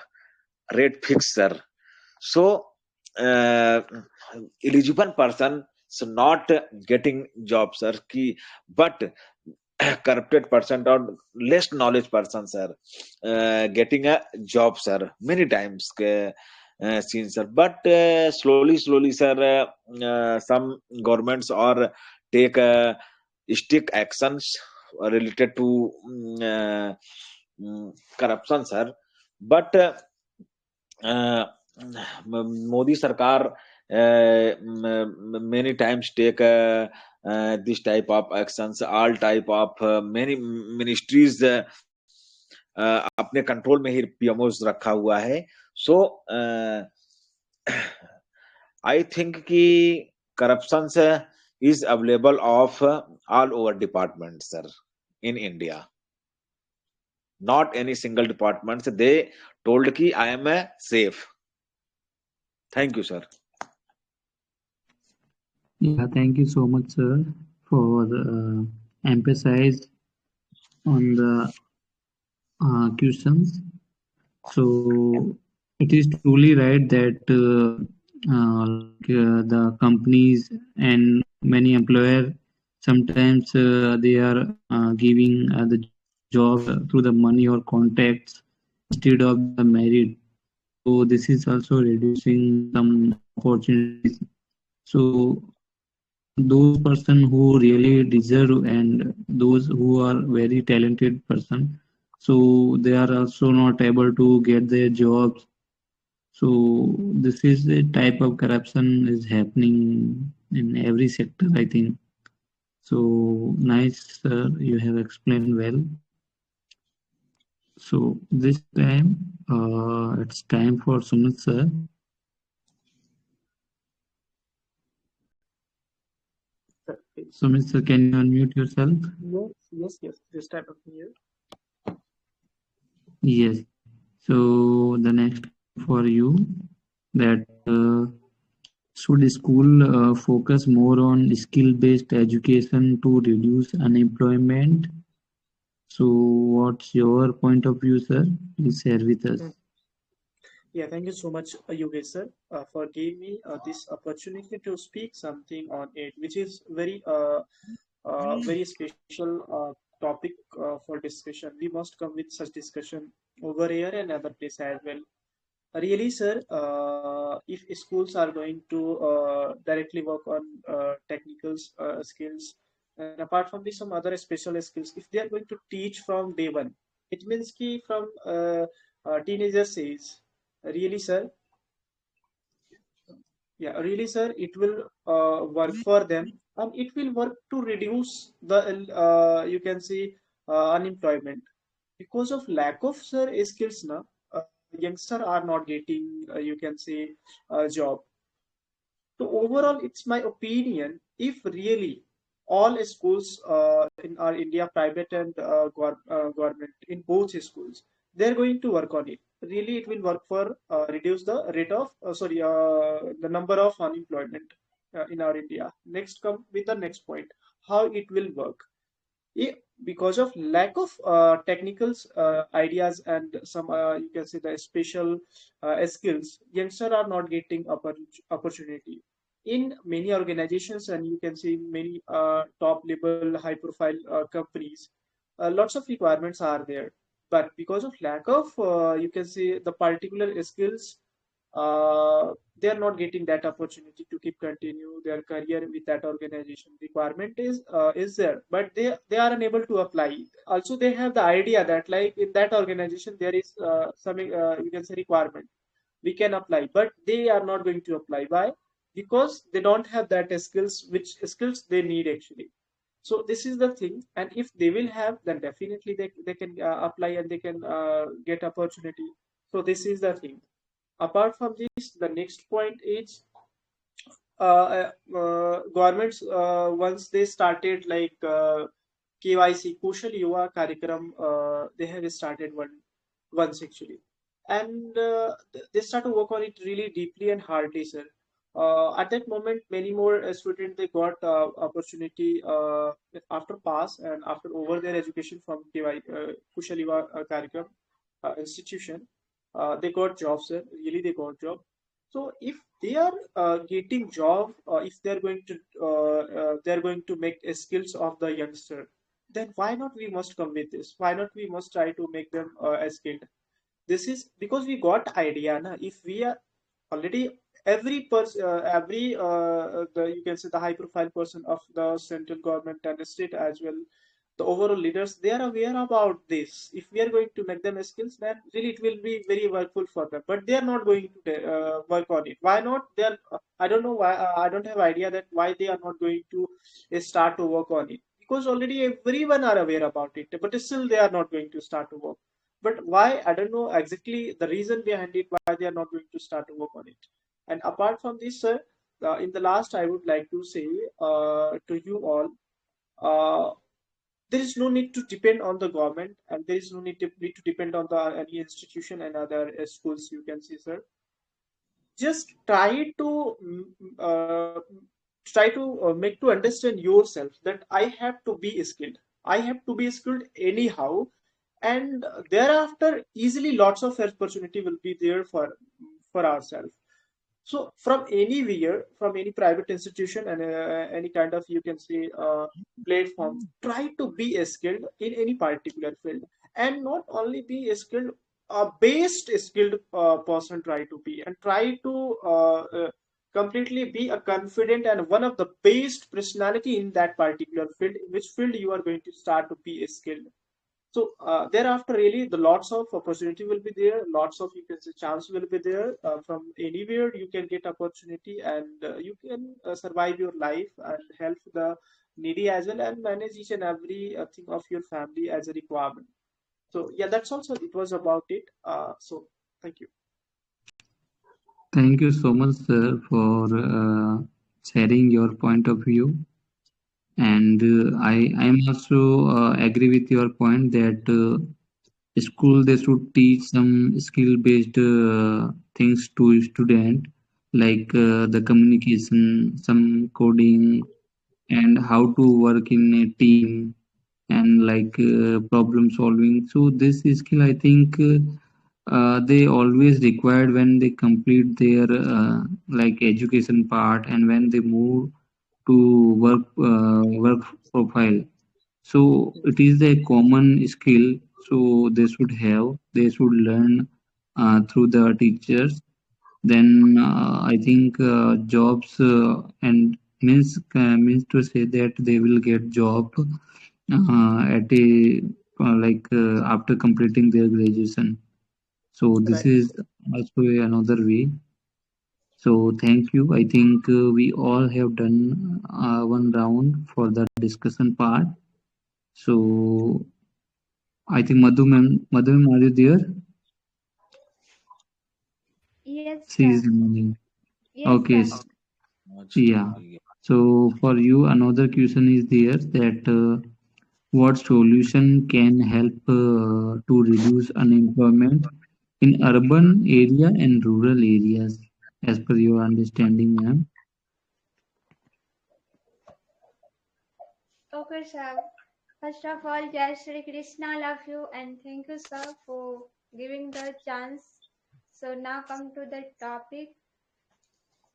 rate fixed, sir. So eligible person is not getting job, sir, but corrupted person or less knowledge person, sir, getting a job, sir, many times seen, sir. But slowly, sir, some governments or take strict actions related to corruption, sir. But Modi Sarkar many times take this type of actions. All type of many ministries अपने control में ही PMOs रखा हुआ है. So I think कि corruption is available of all over departments, sir, in India. Not any single department. They told कि I am safe. Thank you, sir. Yeah, thank you so much, sir, for emphasize on the questions. So it is truly right that the companies and many employer sometimes they are giving the job through the money or contacts instead of the merit. So this is also reducing some opportunities. So those person who really deserve and those who are very talented person, so they are also not able to get their jobs. So this is the type of corruption is happening in every sector, I think. So nice, sir, you have explained well. So this time it's time for Sumit, sir. Sumit sir, can you unmute yourself? Yes. This type of here. Yes. So the next for you that should school focus more on skill-based education to reduce unemployment? So what's your point of view, sir? Please share with us. Yeah, thank you so much, Yogesh sir, for giving me this opportunity to speak something on it, which is very special topic for discussion. We must come with such discussion over here and other place as well. Really, sir, if schools are going to directly work on technical skills, and apart from this, some other special skills, if they are going to teach from day one, it means ki from teenager says, really, sir, yeah, really, sir, it will work for them, and it will work to reduce the you can see unemployment because of lack of sir skills. Na youngster are not getting you can say a job. So overall, it's my opinion, if really all schools in our India, private and government, in both schools, they're going to work on it. Really, it will work for reduce the rate of the number of unemployment in our India. Next, come with the next point, how it will work. Because of lack of technical ideas and some you can say the special skills, youngsters are not getting opportunity in many organizations, and you can see many top level high profile companies. Lots of requirements are there, but because of lack of you can see the particular skills, they are not getting that opportunity to keep continue their career with that organization. Requirement is there, but they are unable to apply. Also, they have the idea that like in that organization there is some you can say requirement, we can apply, but they are not going to apply. Why? Because they don't have that skills, which skills they need actually. So this is the thing, and if they will have, then definitely they can apply and they can get opportunity. So this is the thing. Apart from this, the next point is governments once they started like KYC Kushal Yuva Karikram, they have started once actually, and they start to work on it really deeply and hardly, sir. At that moment, many more students they got opportunity after pass and after over their education from Kushal Yuva Karikram institution. They got jobs, sir. Really, they got job. So if they are getting job, if they're going to make skills of the youngster, then why not we must come with this? Why not we must try to make them as skilled? This is because we got idea, na? If we are already every person, every the you can say the high profile person of the central government and the state as well, the overall leaders, they are aware about this. If we are going to make them skills, then really it will be very workful for them, but they are not going to work on it. Why not? They are I don't know why. I don't have idea that why they are not going to start to work on it, because already everyone are aware about it, but still they are not going to start to work. But why? I don't know exactly the reason behind it, why they are not going to start to work on it. And apart from this, sir, in the last I would like to say to you all, there is no need to depend on the government, and there is no need to depend on the any institution and other schools, you can see, sir. Just try to make to understand yourself that I have to be skilled, I have to be skilled anyhow, and thereafter easily lots of opportunity will be there for ourselves. So from anywhere, from any private institution and any kind of you can say platform, try to be skilled in any particular field, and not only be skilled, based skilled person try to be, and try to completely be a confident and one of the best personality in that particular field, in which field you are going to start to be skilled. So thereafter, really, the lots of opportunity will be there. Lots of you can say chance will be there. From anywhere you can get opportunity, and you can survive your life and help the needy as well, and manage each and every thing of your family as a requirement. So yeah, that's also it was about it. So thank you. Thank you so much, sir, for sharing your point of view. And I'm also agree with your point that school they should teach some skill based things to student, like the communication, some coding, and how to work in a team, and like problem solving. So this skill I think they always required when they complete their like education part, and when they move to work profile. So it is a common skill, so they should learn through the teachers. Then I think jobs and means to say that they will get job at a after completing their graduation. So this Right. is also another way. So thank you. I think we all have done one round for the discussion part. So I think Madhu ma'am, are you there? Yes, She sir. is morning. Yes, Okay. sir. Much. Yeah. So for you, another question is there that what solution can help to reduce unemployment in urban area and rural areas, as per your understanding, ma'am? Okay, sir. First of all, Jai Shri Krishna, love you, and thank you, sir, for giving the chance. So now come to the topic.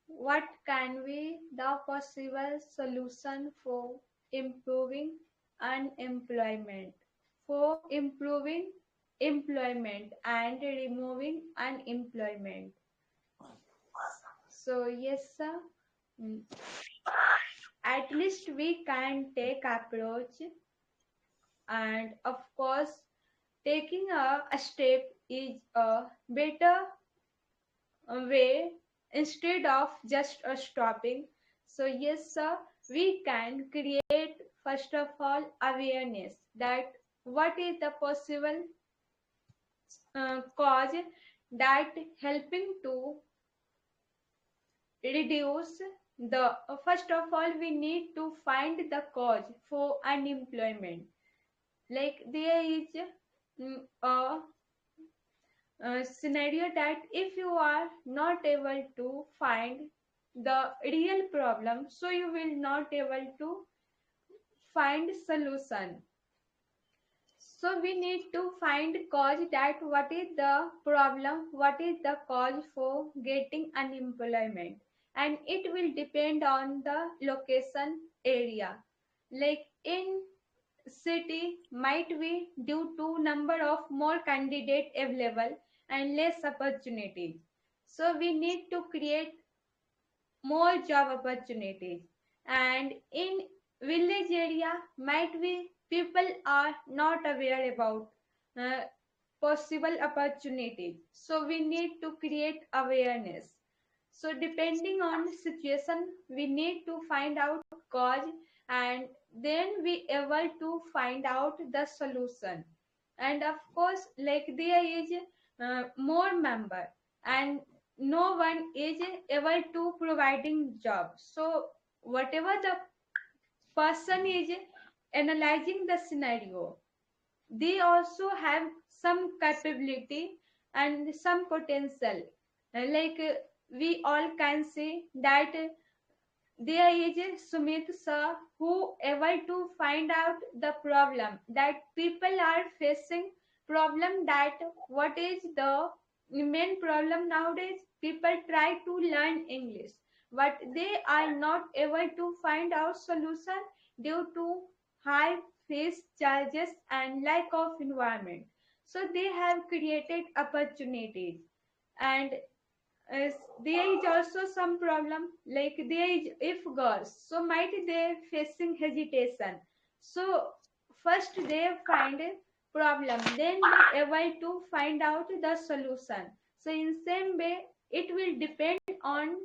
What can be the possible solution for improving unemployment? For improving employment and removing unemployment. So yes, sir. Mm, At least we can take approach, and of course taking a step is a better way instead of just stopping. So yes, sir, we can create first of all awareness that what is the possible cause that helping to reduce the first of all we need to find the cause for unemployment. Like there is a scenario that if you are not able to find the real problem, so you will not able to find solution. So we need to find cause that what is the problem, what is the cause for getting unemployment, and it will depend on the location area. Like in city might be due to number of more candidate available and less opportunities. So we need to create more job opportunities. And in village area might be people are not aware about uh, possible opportunities, so we need to create awareness. So depending on the situation we need to find out cause, and then we able to find out the solution. And of course like there is more member and no one is able to providing job, so whatever the person is analyzing the scenario, they also have some capability and some potential. Like we all can see that there is a Sumit sir who able to find out the problem that people are facing, problem that what is the main problem nowadays. People try to learn English, but they are not able to find out solution due to high fees charges and lack of environment. So they have created opportunities. And uh, there is also some problem like there is if girls so might they facing hesitation. So first they find a problem, then they able to find out the solution. So in same way it will depend on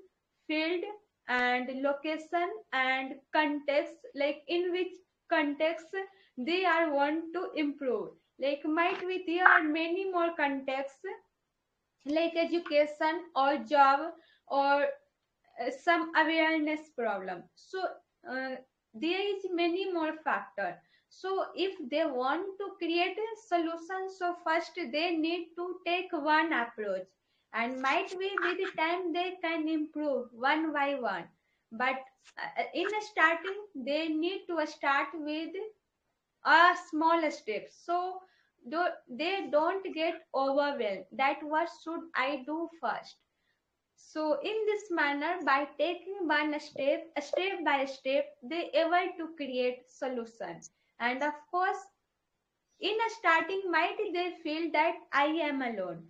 field and location and context, like in which context they are want to improve. Like might be there are many more contexts like education or job or some awareness problem. So uh, there is many more factor. So if they want to create a solution, so first they need to take one approach, and might be with the time they can improve one by one. But in starting, they need to start with a small step, so they don't get overwhelmed that what should I do first. So in this manner, by taking one step by step, they able to create solution. And of course, in a starting might they feel that I am alone,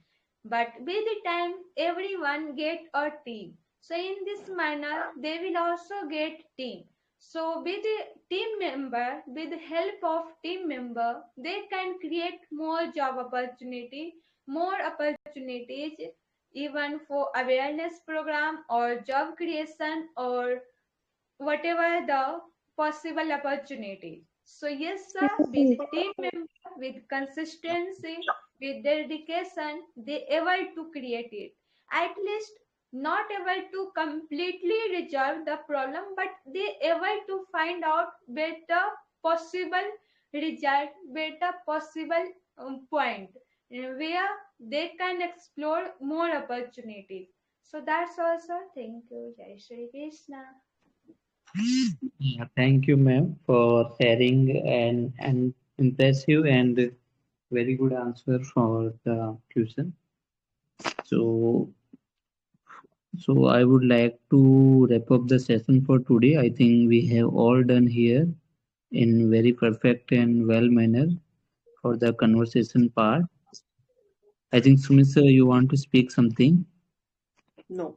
but with the time everyone get a team. So in this manner, they will also get team. So with the team member, with the help of team member, they can create more job opportunity, more opportunities, even for awareness program or job creation or whatever the possible opportunity. So yes, sir, with team member, with consistency, with dedication, they able to create it. At least not able to completely resolve the problem, but they able to find out better possible result, better possible point where they can explore more opportunities. So that's all, sir. Thank you. Jai Shri Krishna. Yeah, thank you, ma'am, for sharing an impressive and very good answer for the question. So, so I would like to wrap up the session for today. I think we have all done here in very perfect and well manner for the conversation part. I think Sumit sir, you want to speak something? No,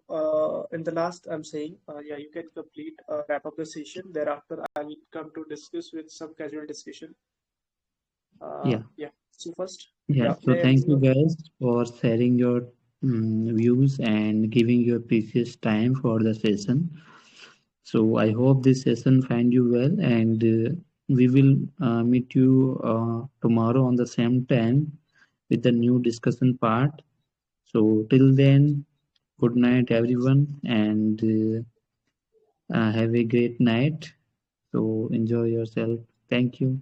in the last, I'm saying, yeah, you can complete, wrap up the session. Thereafter, I'll come to discuss with some casual discussion. Yeah. Yeah. So first, Yeah, yeah, so may thank you everyone. guys for sharing your views and giving your precious time for the session. So I hope this session find you well, and we will meet you tomorrow on the same time with the new discussion part. So till then, good night everyone, and have a great night. So enjoy yourself. Thank you.